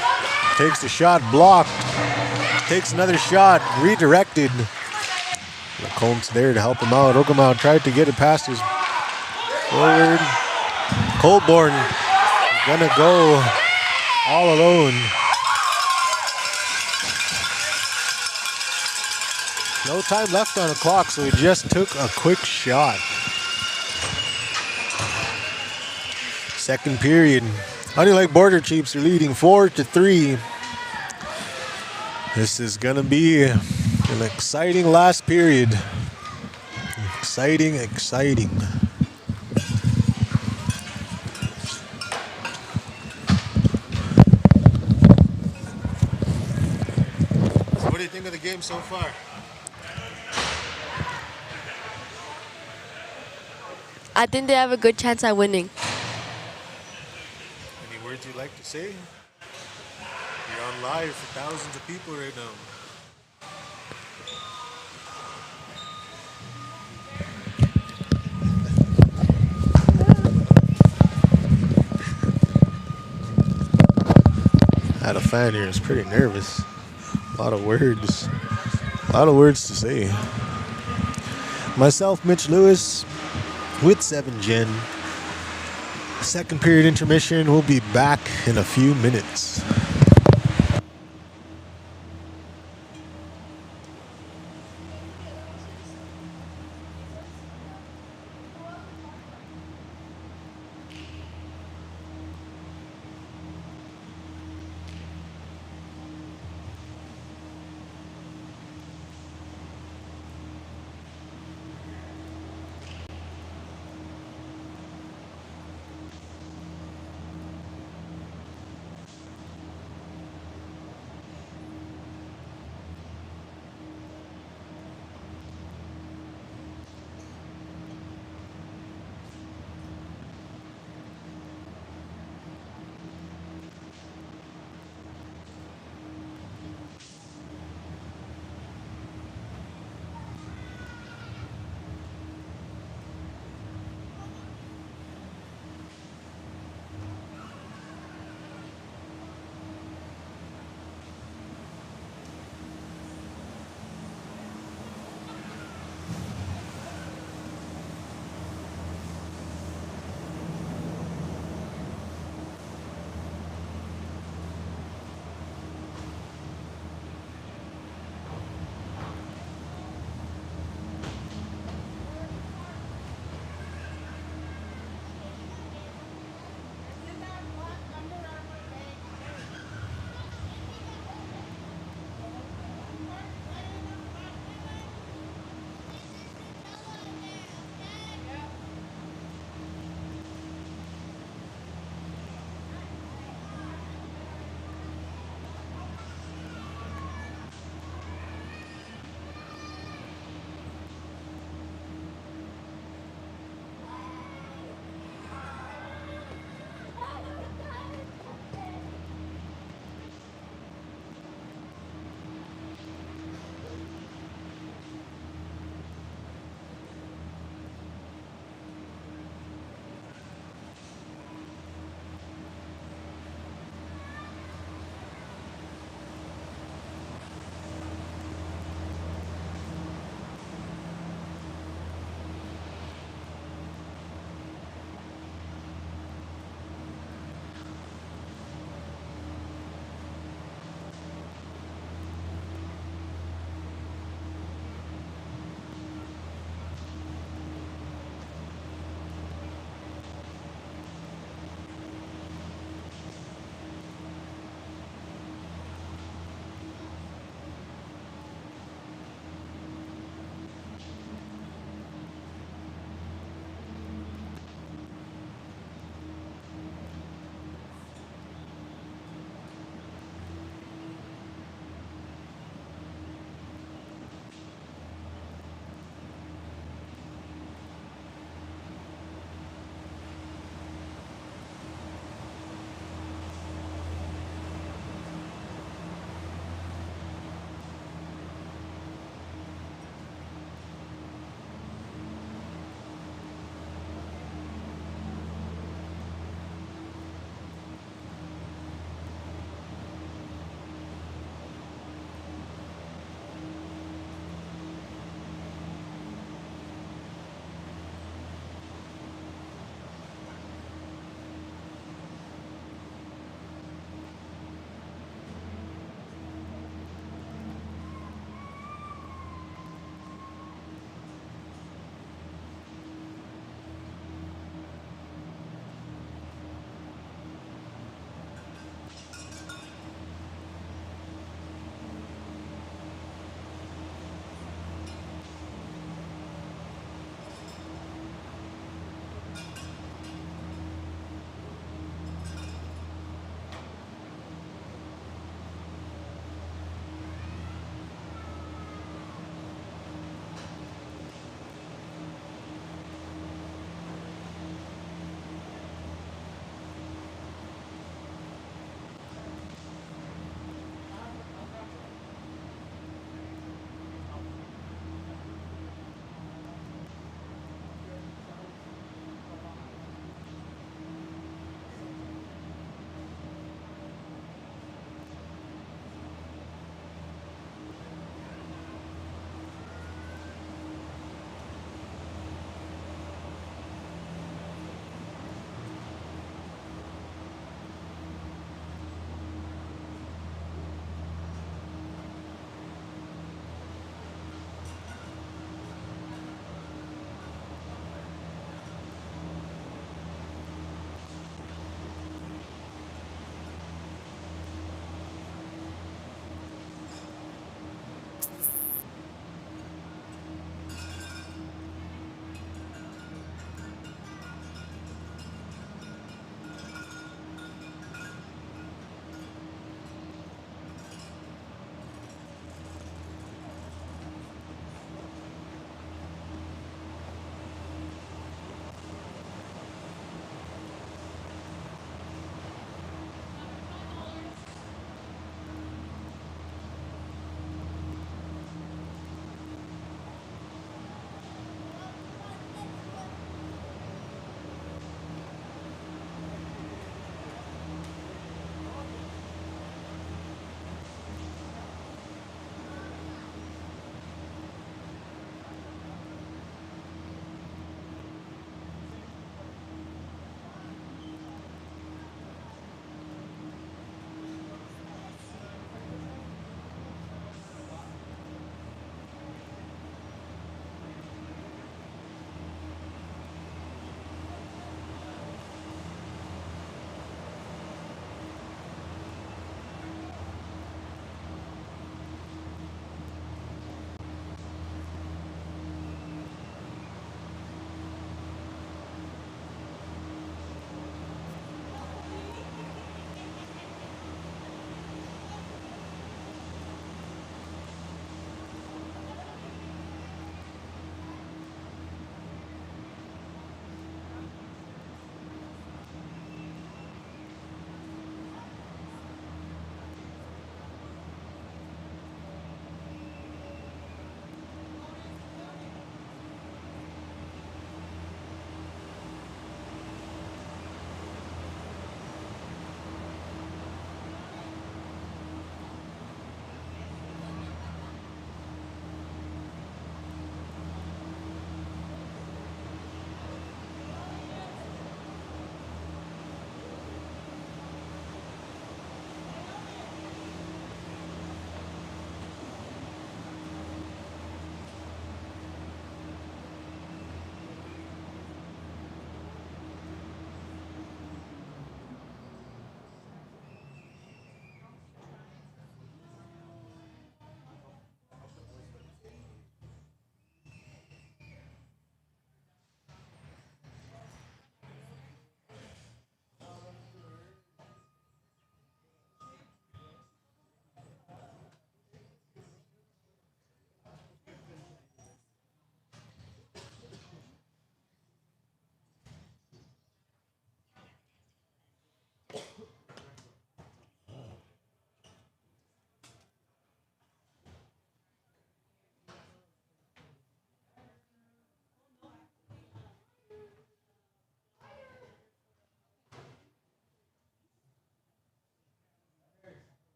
Speaker 1: Takes the shot, blocked. Takes another shot, redirected. Lacomb's there to help him out. Okamau tried to get it past his forward. Colborn gonna go all alone. No time left on the clock, so he just took a quick shot. Second period. Honey Lake Border Chiefs are leading 4-3. This is gonna be an exciting last period. Exciting. What do you think of the game so far?
Speaker 2: I think they have a good chance at winning.
Speaker 1: Any words you'd like to say? You're on live for thousands of people right now. I had a fan here, it's pretty nervous. A lot of words to say. Myself, Mitch Lewis, with 7 Gen. Second period intermission. We'll be back in a few minutes.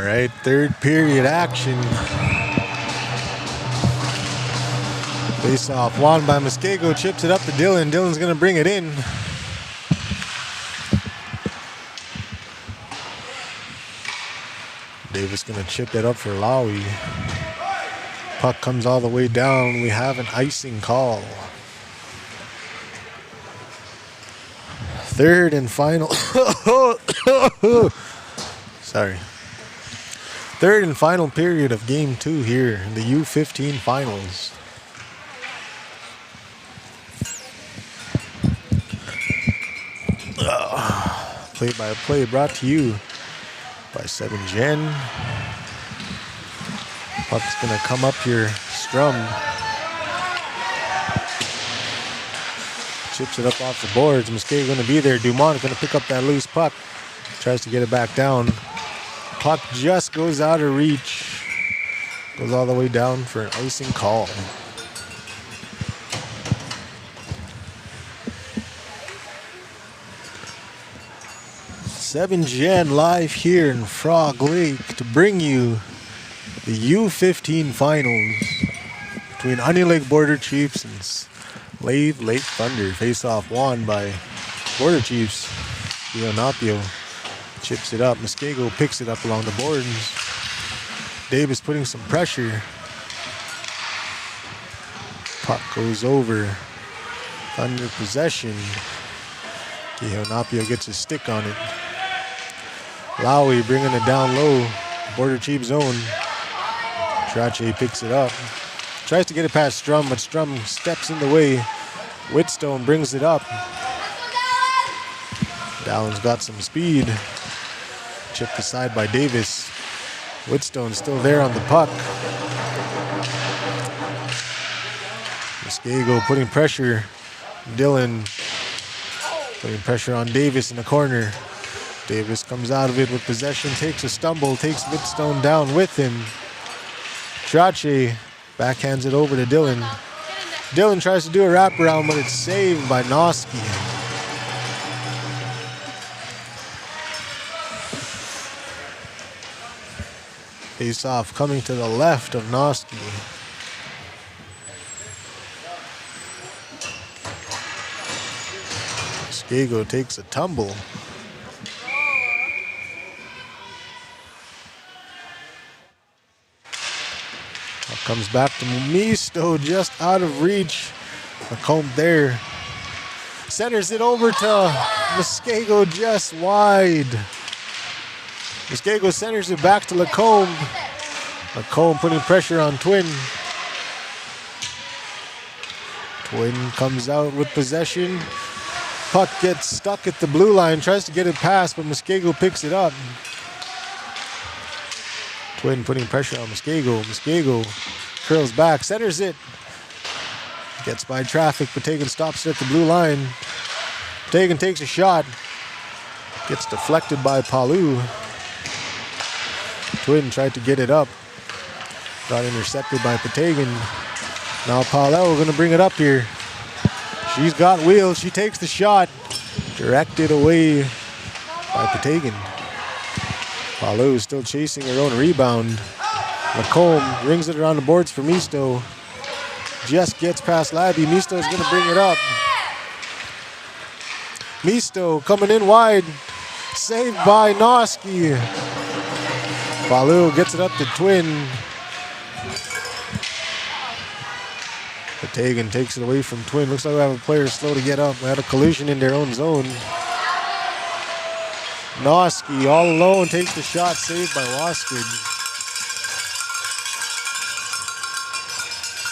Speaker 1: right, third period action. Face off, won by Muskego, chips it up to Dylan. Dylan's gonna bring it in. Davis gonna chip it up for Lowy. Puck comes all the way down. We have an icing call. Third and final. Sorry. Third and final period of game 2 here in the U15 finals. Play-by-play brought to you by 7Gen. Puck's gonna come up here, Strum. Chips it up off the boards. Muskego gonna be there. Dumont gonna pick up that loose puck. Tries to get it back down. Puck just goes out of reach. Goes all the way down for an icing call. Seven Gen live here in Frog Lake to bring you the U15 finals between Onion Lake Border Chiefs and Slave Lake Thunder. Face-off won by Border Chiefs. Leonapio chips it up. Muskego picks it up along the boards. Davis putting some pressure. Puck goes over. Thunder possession. Leonapio gets his stick on it. Lowy bringing it down low. Border Chief zone. Trache picks it up. Tries to get it past Strum, but Strum steps in the way. Whitstone brings it up. Dallon's got some speed. Chipped aside by Davis. Whitstone still there on the puck. Muskego putting pressure. Dylan putting pressure on Davis in the corner. Davis comes out of it with possession, takes a stumble, takes Whitstone down with him. Trache backhands it over to Dylan. Dylan tries to do a wraparound, but it's saved by Noski. Face off coming to the left of Noski. Muskego takes a tumble. Comes back to Misto, just out of reach. Lacombe there. Centers it over to Muskego, just wide. Muskego centers it back to Lacombe. Lacombe putting pressure on Twin. Twin comes out with possession. Puck gets stuck at the blue line, tries to get it past, but Muskego picks it up. Twin putting pressure on Muskego. Muskego curls back, centers it. Gets by traffic. Patagon stops it at the blue line. Patagon takes a shot. Gets deflected by Palu. Twin tried to get it up. Got intercepted by Patagon. Now Palau gonna bring it up here. She's got wheels. She takes the shot. Directed away by Patagon. Palu still chasing her own rebound. Lacombe rings it around the boards for Misto. Just gets past Labby. Misto's gonna bring it up. Misto coming in wide. Saved by Noski. Palu gets it up to Twin. Patagon takes it away from Twin. Looks like we have a player slow to get up. We had a collision in their own zone. Noski all alone takes the shot, saved by Woskid.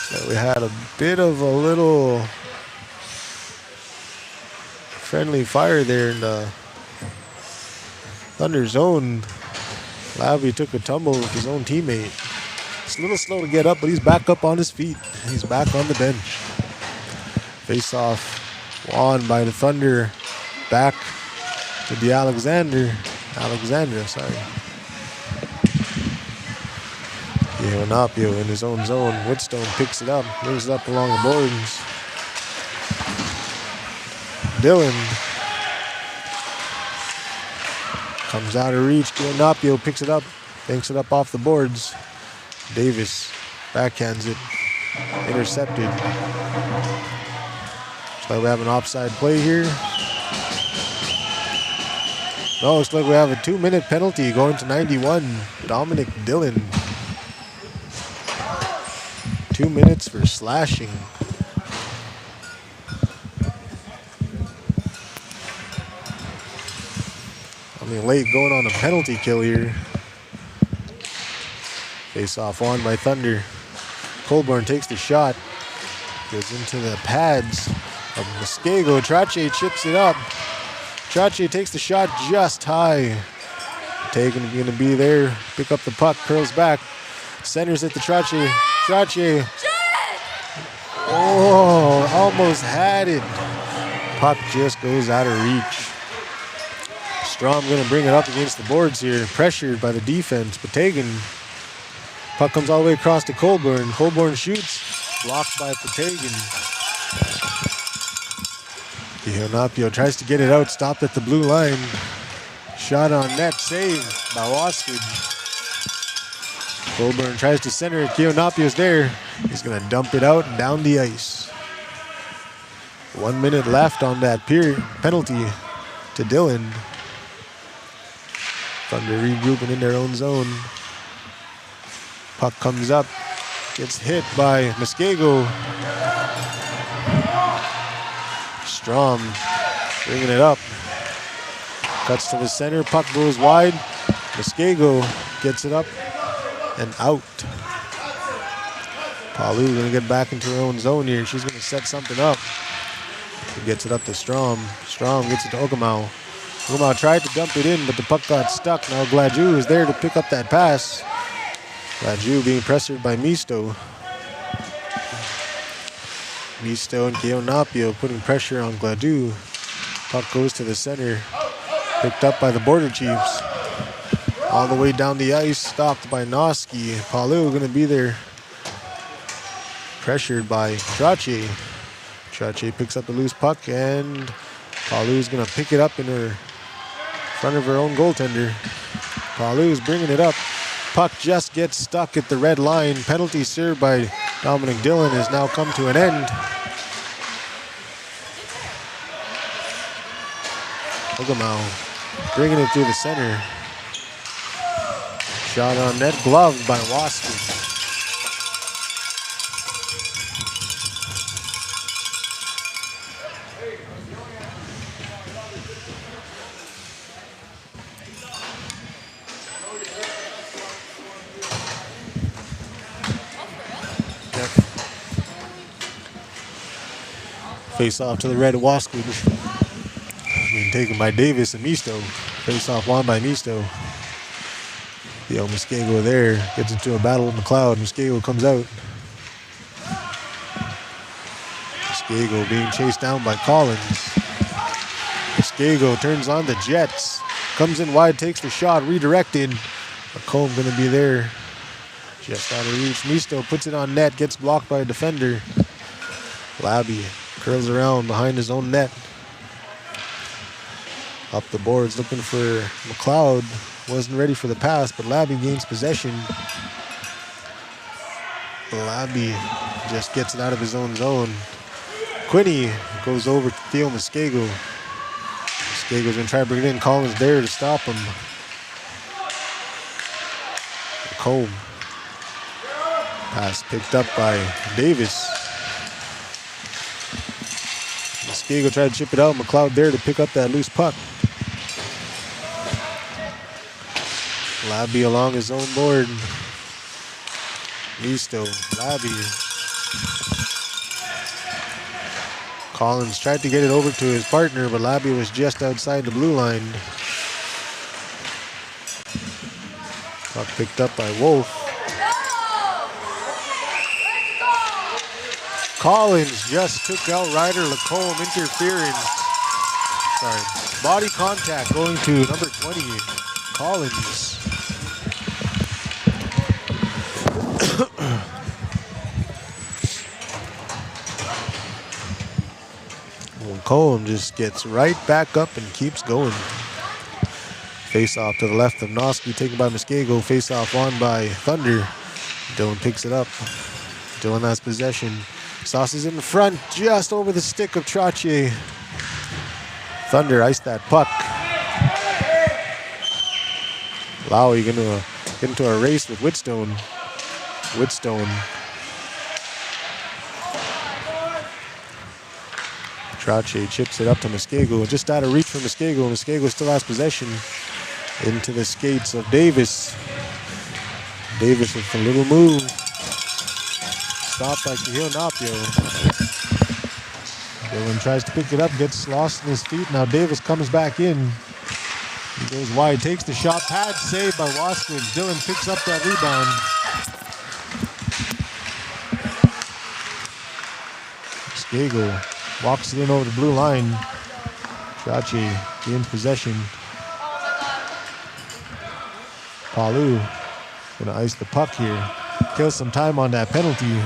Speaker 1: So we had a bit of a little friendly fire there in the Thunder zone. Labby took a tumble with his own teammate. It's a little slow to get up, but he's back up on his feet. He's back on the bench. Face off won by the Thunder. Back to the Alexandra, sorry. Leonapio in his own zone. Whitstone picks it up, moves it up along the boards. Dylan comes out of reach. Leonapio picks it up. banks it up off the boards. Davis backhands it. Intercepted. Looks like we have an offside play here. No, looks like we have a 2-minute penalty going to 91. Dominic Dillon. 2 minutes for slashing. Late going on a penalty kill here. Face off won by Thunder. Colborne takes the shot. Goes into the pads of Muskego. Trache chips it up. Trache takes the shot just high. Taken, gonna be there. Pick up the puck, curls back. Centers it to Trache. Trache. Oh, almost had it. Puck just goes out of reach. Strom gonna bring it up against the boards here. Pressured by the defense. Patagon. Puck comes all the way across to Colborne. Colborne shoots. Blocked by Patagon. Dionapio tries to get it out. Stopped at the blue line. Shot on net. Saved by Waskwood. Colborne tries to center it. Dionapio's there. He's gonna dump it out and down the ice. 1 minute left on that penalty to Dillon. Thunder regrouping in their own zone. Puck comes up, gets hit by Muskego. Strom bringing it up. Cuts to the center, puck goes wide. Muskego gets it up and out. Palu gonna get back into her own zone here. She's gonna set something up. She gets it up to Strom. Strom gets it to Ogamau. Ogamau tried to dump it in, but the puck got stuck. Now Gladue is there to pick up that pass. Gladue being pressured by Misto. Misto and Keonapio putting pressure on Gladue. Puck goes to the center. Picked up by the Border Chiefs. All the way down the ice, stopped by Noski. Palu gonna be there. Pressured by Trache. Trache picks up the loose puck and Palu's gonna pick it up in front of her own goaltender. Palu's bringing it up. Puck just gets stuck at the red line. Penalty served by Dominic Dillon has now come to an end. Ogamau bringing it through the center. Shot on net, gloved by Waskwood. Face off to the red Waskwood. Being taken by Davis and Misto. Face off won by Misto. Yo, Muskego there. Gets into a battle with McLeod. Muskego comes out. Muskego being chased down by Collins. Muskego turns on the Jets. Comes in wide, takes the shot, redirected. McComb gonna be there. Just out of reach. Misto puts it on net, gets blocked by a defender. Labby curls around behind his own net. Up the boards looking for McLeod. Wasn't ready for the pass, but Labby gains possession. Labby just gets it out of his own zone. Quinney goes over to Theo Muskego. Muskego's gonna try to bring it in. Collins there to stop him. McComb. Pass picked up by Davis. Muskego tried to chip it out. McLeod there to pick up that loose puck. Labby along his own board. Misto, Labby. Collins tried to get it over to his partner, but Labby was just outside the blue line. Puck picked up by Wolf. Collins just took out Ryder Lacombe, interference. Sorry, body contact going to number 20, Collins. Lacombe just gets right back up and keeps going. Face off to the left of Noski, taken by Muskego. Face off won by Thunder. Dylan picks it up. Dylan has possession. Sauces in the front, just over the stick of Trache. Thunder iced that puck. Lowry gonna get into a race with Whitstone. Whitstone. Trache chips it up to Muskego. Just out of reach for Muskego. Muskego still has possession. Into the skates of Davis. Davis with a little move. Stopped by Kahil Napio. Dylan tries to pick it up, gets lost in his feet. Now Davis comes back in. He goes wide, takes the shot. Pad saved by Waskowicz. Dylan picks up that rebound. Muskego walks it in over the blue line. Trache gains possession. Palu gonna ice the puck here. Kills some time on that penalty.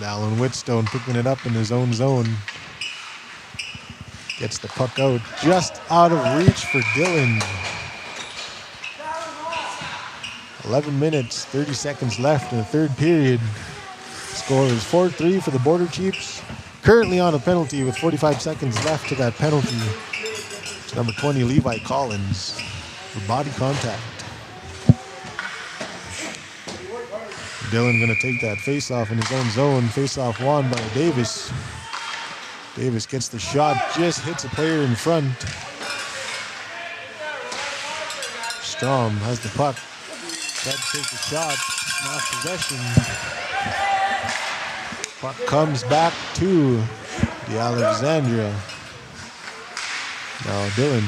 Speaker 1: Alan Whitstone picking it up in his own zone. Gets the puck out. Just out of reach for Dylan. 11 minutes, 30 seconds left in the third period. Score is 4-3 for the Border Chiefs. Currently on a penalty with 45 seconds left to that penalty. It's number 20, Levi Collins, for body contact. Dylan gonna take that face-off in his own zone. Face-off won by Davis. Davis gets the shot, just hits a player in front. Strom has the puck. Tried to take the shot, lost possession. Puck comes back to the Alexandria. Now Dylan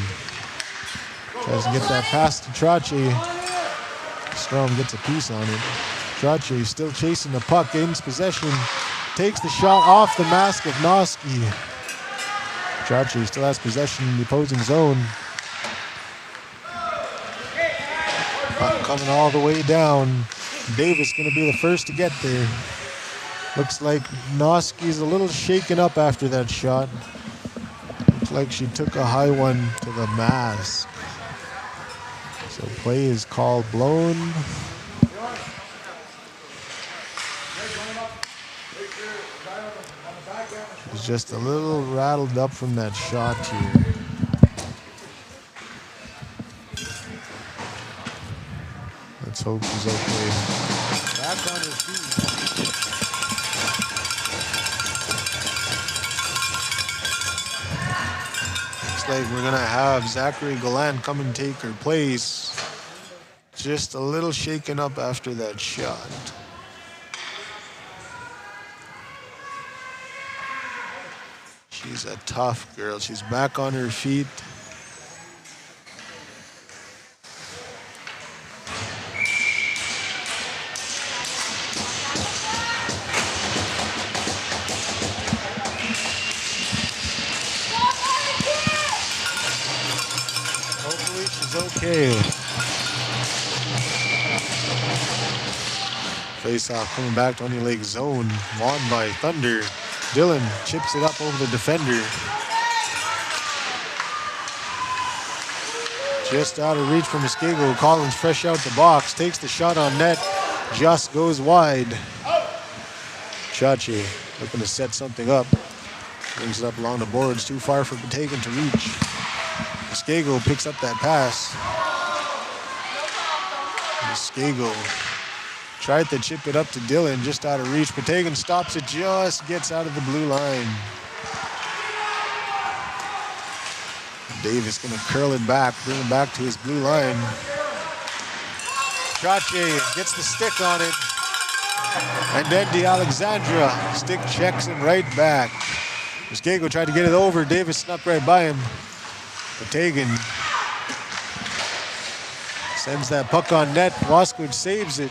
Speaker 1: tries to get that pass to Trache. Strom gets a piece on it. Trache still chasing the puck, gains possession, takes the shot off the mask of Noski. Trache still has possession in the opposing zone. Puck coming all the way down. Davis gonna be the first to get there. Looks like Noski's a little shaken up after that shot. Looks like she took a high one to the mask. So play is called blown. She's just a little rattled up from that shot here. Let's hope she's okay. Back on her feet. Looks like we're gonna have Zachary Gallant come and take her place. Just a little shaken up after that shot. She's a tough girl. She's back on her feet. Hopefully she's okay. Face-off coming back to Onion Lake zone. Won by Thunder. Dylan chips it up over the defender. Just out of reach from Muskego. Collins fresh out the box. Takes the shot on net. Just goes wide. Chachi looking to set something up. Brings it up along the boards. Too far for Batagan to reach. Muskego picks up that pass. Muskego tried to chip it up to Dylan, just out of reach. Batagan stops it, just gets out of the blue line. Davis gonna curl it back, bring it back to his blue line. Trache gets the stick on it. And then DeAlexandra stick checks him right back. Muskego tried to get it over. Davis snuck right by him. Batagan sends that puck on net. Waskowicz saves it.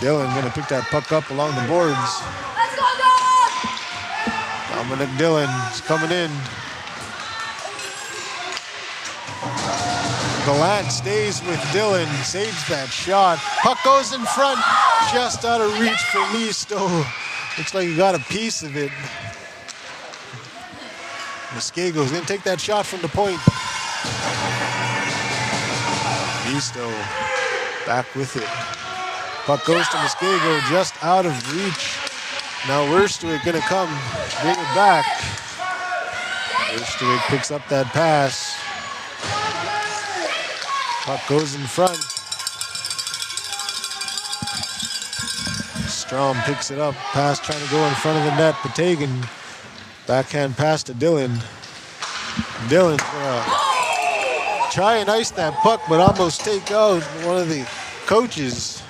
Speaker 1: Dylan gonna pick that puck up along the boards.
Speaker 2: Let's go, Dylan!
Speaker 1: Dominic Dylan is coming in. Gallant stays with Dylan, saves that shot. Puck goes in front, just out of reach for Listo. Looks like he got a piece of it. Muskiego's gonna take that shot from the point. Misto back with it. Puck goes to Muskiego, just out of reach. Now Wurstwick gonna come, bring it back. Wurstwick picks up that pass. Puck goes in front. Strom picks it up. Pass trying to go in front of the net. Patagan, backhand pass to Dylan. Dylan's gonna try and ice that puck, but almost take out one of the coaches.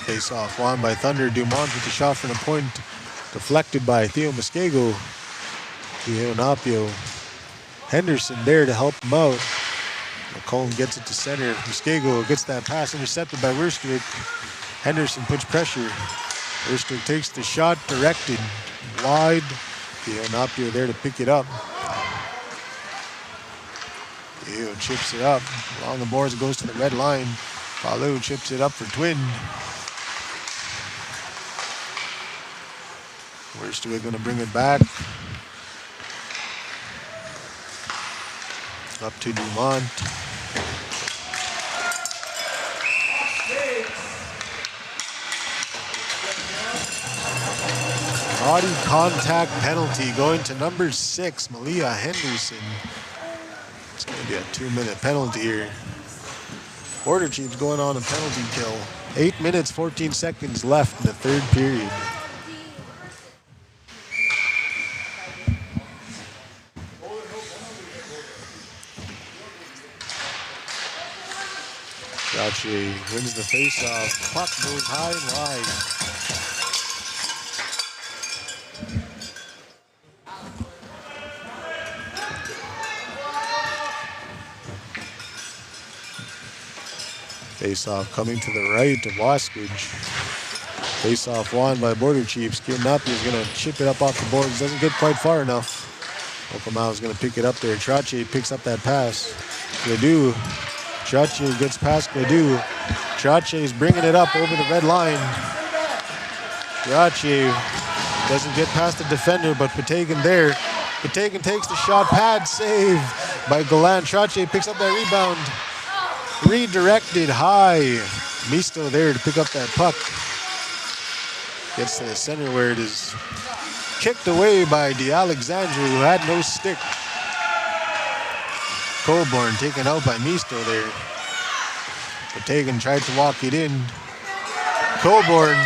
Speaker 1: Face-off won by Thunder. Dumont with the shot from the point, deflected by Theo Muskego. Theo Napio. Henderson there to help him out. McCollum gets it to center. Muskego gets that pass intercepted by Wurstwick. Henderson puts pressure. Wurstwick takes the shot, directed wide. Theo Napio there to pick it up. Theo chips it up. Along the boards, it goes to the red line. Palu chips it up for Twin. Wurstwick gonna bring it back. Up to Dumont. Body contact penalty going to number 6, Malia Henderson. It's gonna be a 2-minute penalty here. Border Chiefs going on a penalty kill. 8 minutes, 14 seconds left in the third period. Gaucher wins the face-off. Puck moves high and wide. Face-off coming to the right of Waskage. Face-off won by Border Chiefs. Kiyanapi is going to chip it up off the boards. Doesn't get quite far enough. Okamau is going to pick it up there. Trache picks up that pass. Ledoux. Trache gets past Ledoux. Trache is bringing it up over the red line. Trache doesn't get past the defender, but Patagan there. Patagan takes the shot. Pad save by Galan. Trache picks up that rebound. Redirected high. Misto there to pick up that puck. Gets to the center where it is kicked away by DeAlexandre, who had no stick. Colborn taken out by Misto there. Patagan tried to walk it in. Colborn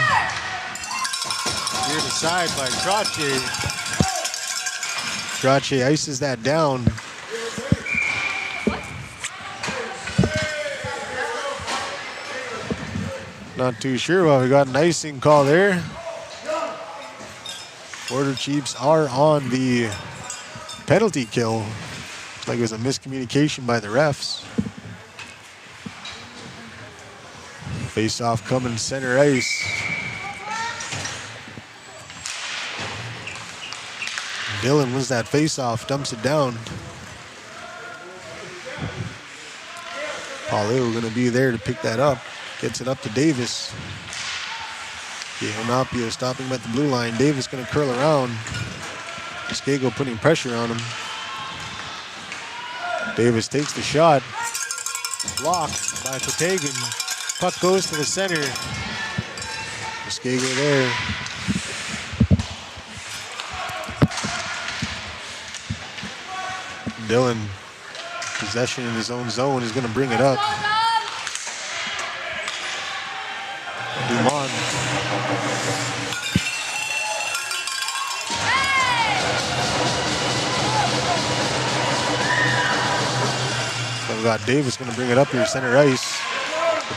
Speaker 1: near the side by Trache. Trache ices that down. Not too sure why we got an icing call there. Border Chiefs are on the penalty kill. Looks like it was a miscommunication by the refs. Face-off coming center ice. Dylan wins that face-off, dumps it down. Palu gonna be there to pick that up. Gets it up to Davis. Honapio stopping him at the blue line. Davis gonna curl around. Muskego putting pressure on him. Davis takes the shot. Blocked by Patagan. Puck goes to the center. Muskego there. Dylan, possession in his own zone, is gonna bring it up. Dumont. So we got Davis going to bring it up here, center ice.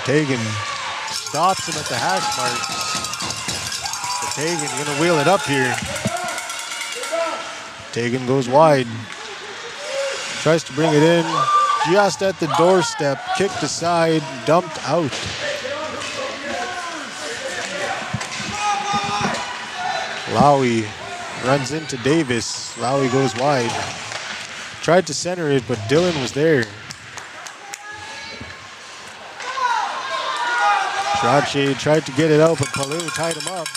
Speaker 1: Patagan stops him at the hash mark. Patagan going to wheel it up here. Patagan goes wide. Tries to bring it in. just at the doorstep, kicked aside, dumped out. Lowy runs into Davis. Lowy goes wide. Tried to center it, but Dillon was there. Trache tried to get it out, but Palu tied him up.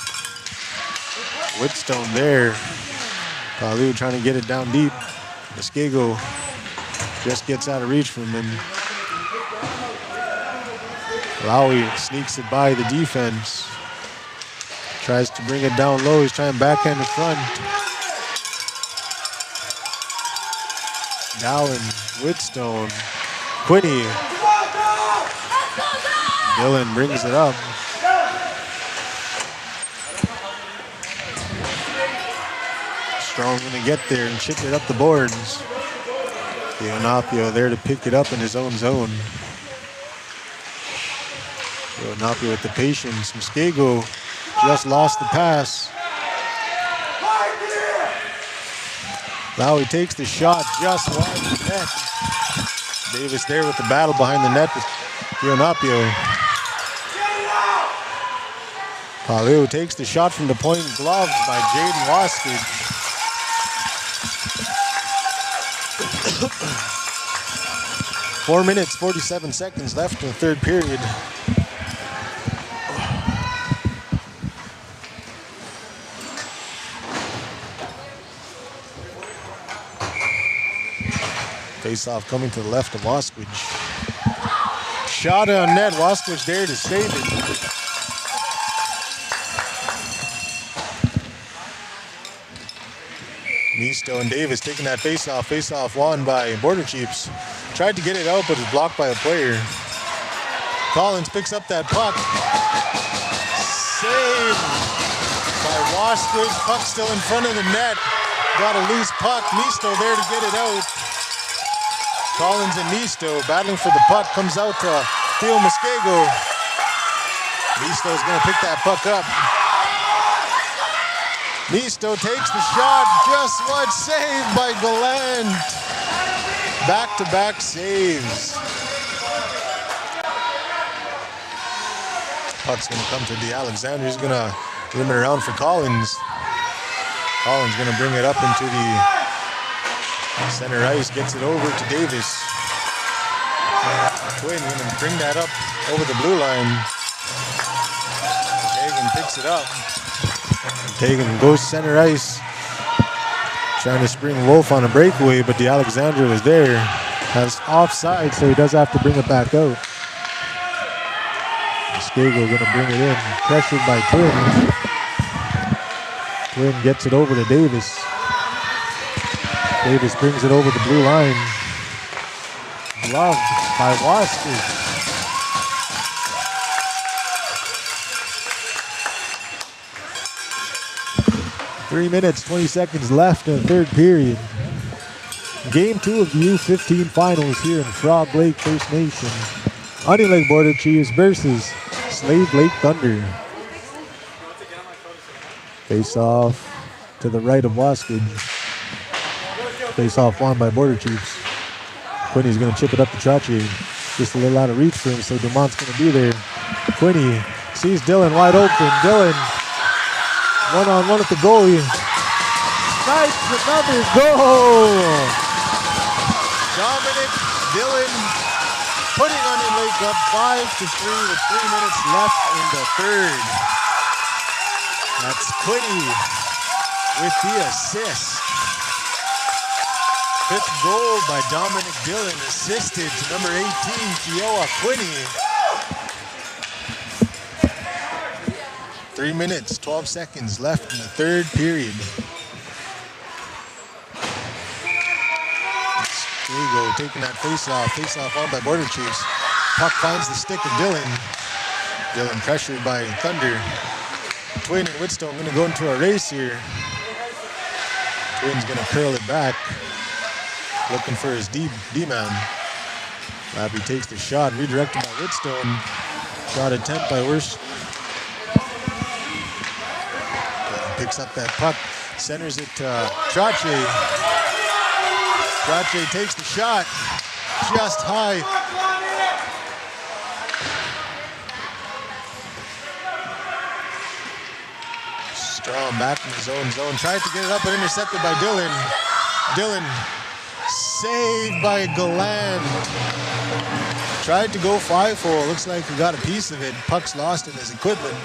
Speaker 1: Whitstone there. Palu trying to get it down deep. Muskego just gets out of reach from him. Lowy sneaks it by the defense. Tries to bring it down low. He's trying backhand in front. Dallin, Whitstone, Quinney. Dillon brings it up. Strong's gonna get there and chip it up the boards. Leonapio there to pick it up in his own zone. Leonapio with the patience. Muskego just lost the pass. Lowy takes the shot just wide of the net. Davis there with the battle behind the net with Leonapio. Palu takes the shot from the point, gloved by Jaden Waskage. 4 minutes, 47 seconds left in the third period. Face-off coming to the left of Waskage. Shot on net, Waskage there to save it. Misto and Davis taking that face-off. Face-off won by Border Chiefs. Tried to get it out, but was blocked by a player. Collins picks up that puck. Saved by Waskage. Puck still in front of the net. Got a loose puck. Misto there to get it out. Collins and Misto battling for the puck. Comes out to Theo Muskego. Misto's going to pick that puck up. Misto takes the shot, just what saved by Gallant. Back-to-back saves. Puck's gonna come to DeAlexander. He's gonna limit around for Collins. Collins gonna bring it up into the center ice, gets it over to Davis. Twin gonna bring that up over the blue line. Hagen picks it up. Hagen goes center ice, trying to spring Wolf on a breakaway, but DeAlexander was there. Has offside, so he does have to bring it back out. Muskego gonna bring it in, pressured by Twin. Twin gets it over to Davis. Davis brings it over the blue line. Gloved by Waskage. 3 minutes, 20 seconds left in the third period. Game 2 of the U15 finals here in Frog Lake First Nation. Onion Lake Border Chiefs versus Slave Lake Thunder. Face off to the right of Waskage. Face off won by Border Chiefs. Quinney's going to chip it up to Trache. Just a little out of reach for him, so Dumont's going to be there. Quinney sees Dillon wide open. Dillon one-on-one with the goalie. Snipes another goal. Dominic Dillon putting Onion Lake up 5-3 with 3 minutes left in the third. That's Quinney with the assist. Fifth goal by Dominic Dillon, assisted to number 18, Kiowa Quinney. 3 minutes, 12 seconds left in the third period. There you go, taking that face-off on by Border Chiefs. Puck finds the stick of Dillon. Dillon pressured by Thunder. Twin and Whitstone gonna go into a race here. Twin's gonna curl it back, looking for his D-man. Labby takes the shot, redirected by Whitstone. Shot attempt by Worst. Picks up that puck, centers it to Trache. Trache takes the shot, just high. Strong back in his own zone. Tried to get it up, but intercepted by Dylan. Dylan saved by Galand. Tried to go 5-hole. Looks like he got a piece of it. Puck's lost in his equipment.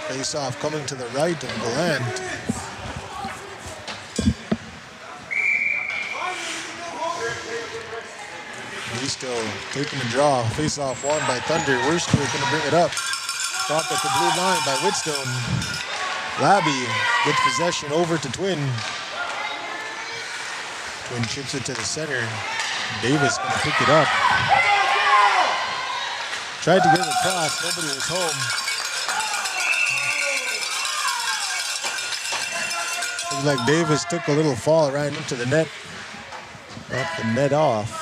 Speaker 1: Face off coming to the right of Galand. He's still taking the draw. Face off won by Thunder. Worstwick gonna bring it up. Stopped at the blue line by Whitstone. Labby gets possession over to Twin. Twin chips it to the center. Davis gonna pick it up. Tried to get it across. Nobody was home. Looks like Davis took a little fall right into the net. Knocked the net off.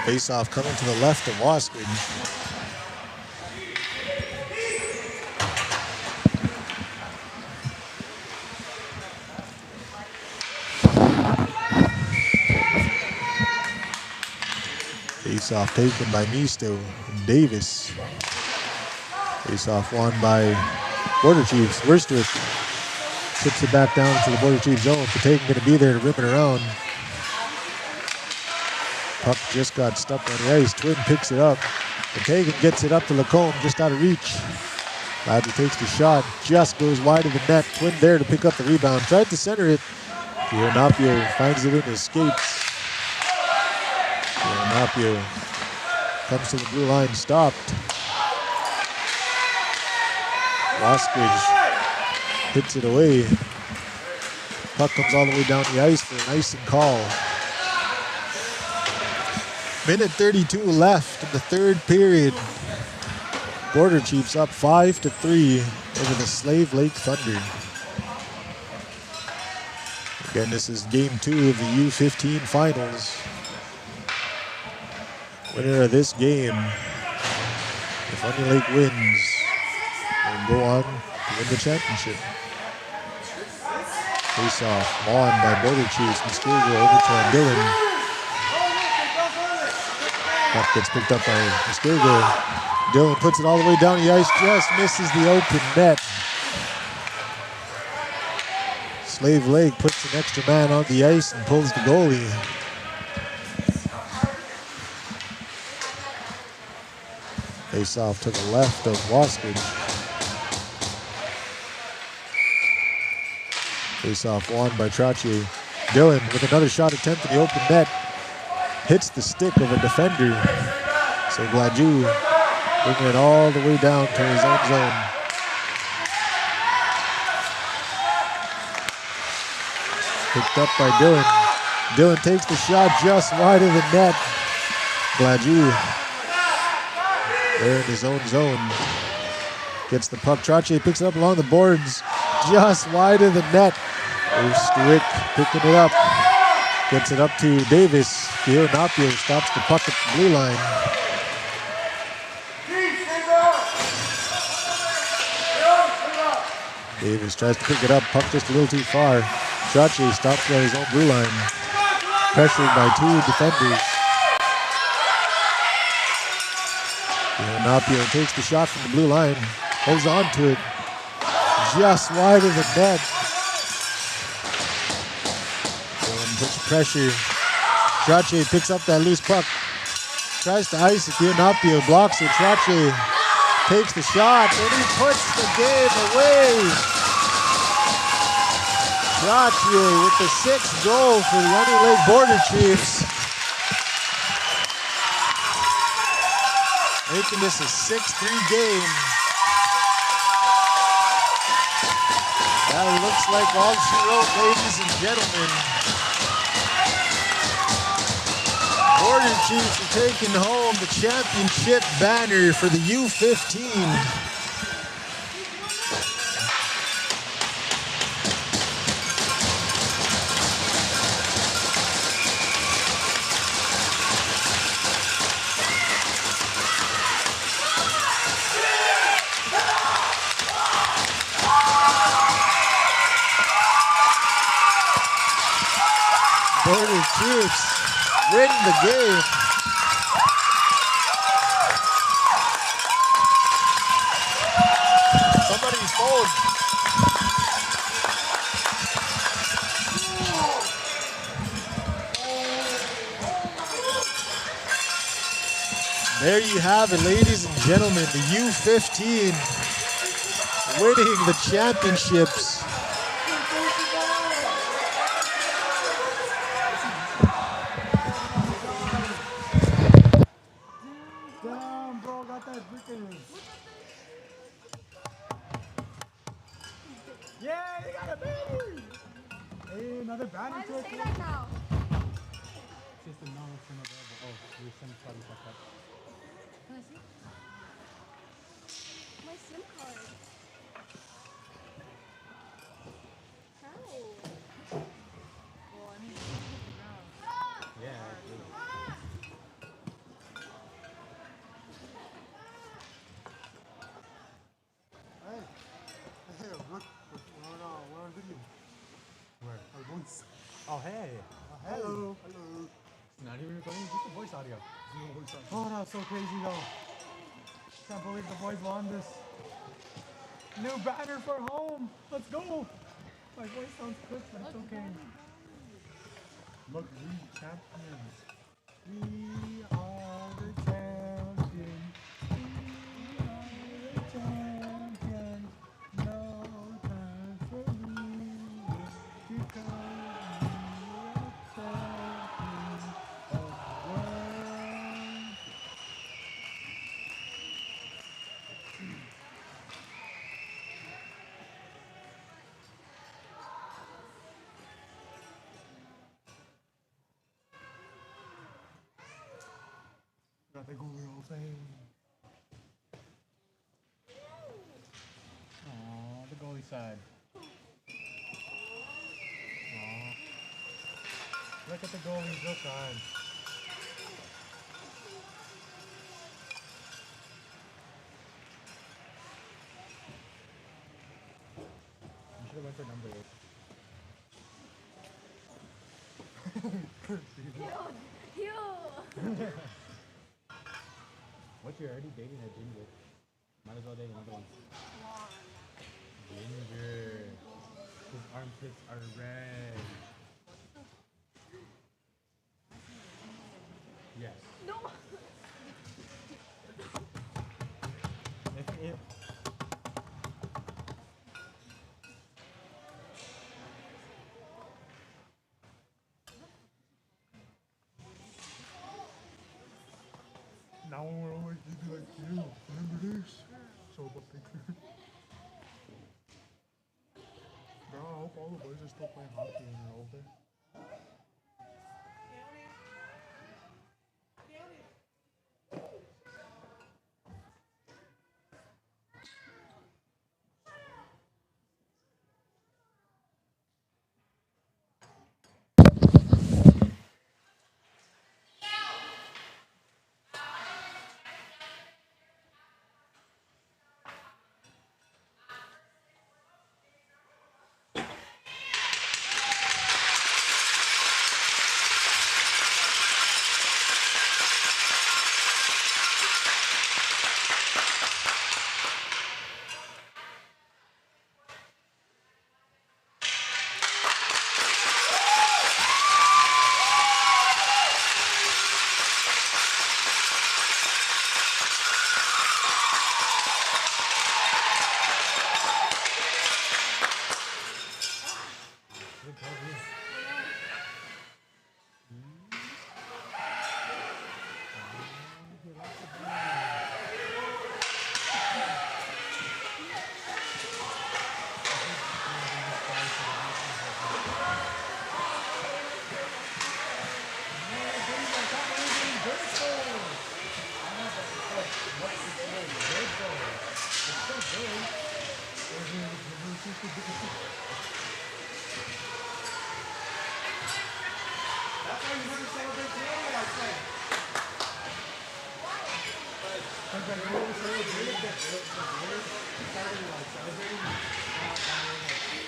Speaker 1: Face-off coming to the left of Wasquid. Face-off taken by Misto. Davis. Face-off won by Border Chiefs. Worstwick puts it back down to the Border Chiefs zone. Patagan going to be there to rip it around. Puck just got stuck on the ice. Twin picks it up. Patagan gets it up to Lacombe, just out of reach. Labby takes the shot, just goes wide of the net. Twin there to pick up the rebound. Tried to center it. Napio finds it in his skates. Napio comes to the blue line, stopped. Wasquidge hits it away. Puck comes all the way down the ice for an icing call. Minute 32 left in the third period. Border Chiefs up 5-3 over the Slave Lake Thunder. Again, this is game 2 of the U15 finals. Winner of this game, if Onion Lake wins, will go on to win the championship. Face off, won by Border Chiefs. Mysterio over to Dylan. Puck gets picked up by Mysterio. Dylan puts it all the way down the ice, just misses the open net. Slave Lake puts an extra man on the ice and pulls the goalie. Face off to the left of Wasquid. Face off won by Trottier. Dylan with another shot attempt in the open net. Hits the stick of a defender. So Gladue bringing it all the way down to his own zone. Picked up by Dylan. Dylan takes the shot just wide of the net. Gladue there in his own zone. Gets the puck. Trottier picks it up along the boards. Just wide of the net. Stick picking it up. Gets it up to Davis. Napio stops the puck at the blue line. Davis tries to pick it up. Puck just a little too far. Trottier stops by his own blue line. Pressured by 2 defenders. Napio takes the shot from the blue line. Holds on to it. Just wide of the net. Puts pressure. Trottier picks up that loose puck. Tries to ice it. Napio blocks it. Trottier takes the shot and he puts the game away. Trottier with the 6th goal for the Onion Lake Border Chiefs. Making this a 6-3 game. That looks like all she wrote, ladies and gentlemen. Border Chiefs are taking home the championship banner for the U15. Northern Chiefs win the game. Somebody's phone. There you have it, ladies and gentlemen. The U15 winning the championships.
Speaker 3: Damn, bro, got that freaking. Yeah, they got a baby. Hey, another banner
Speaker 2: Why
Speaker 3: to
Speaker 2: does
Speaker 3: it.
Speaker 2: it say that now?
Speaker 3: System now it's unavailable. Oh, your SIM card is like that.
Speaker 2: Can I see? My SIM card. How? Well, I mean,
Speaker 3: Yeah. Hey, look, we're on video. Where? Our voice. Oh, hey. Hello. Hello. It's not even recording, just the voice audio. Oh, that's so crazy though. Can't believe the boys won this. New banner for home. Let's go. My voice sounds quick, but it's okay. Look, we champions. We are the champions. We are the champions. No time for losing because we are champions of the world. Got the Google thing. Aww, the goalie side. Aww. Look at the goalies, look on. You should have went for number 8.
Speaker 2: Ew.
Speaker 3: What, you're already dating a ginger? Might as well date another one. Ginger. His armpits are red. Yes.
Speaker 2: No.
Speaker 3: If now we're always just be like, you remember this? Show up a picture. Bro, I hope all the boys are still playing hockey when you're older.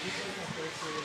Speaker 3: He plays my first grade.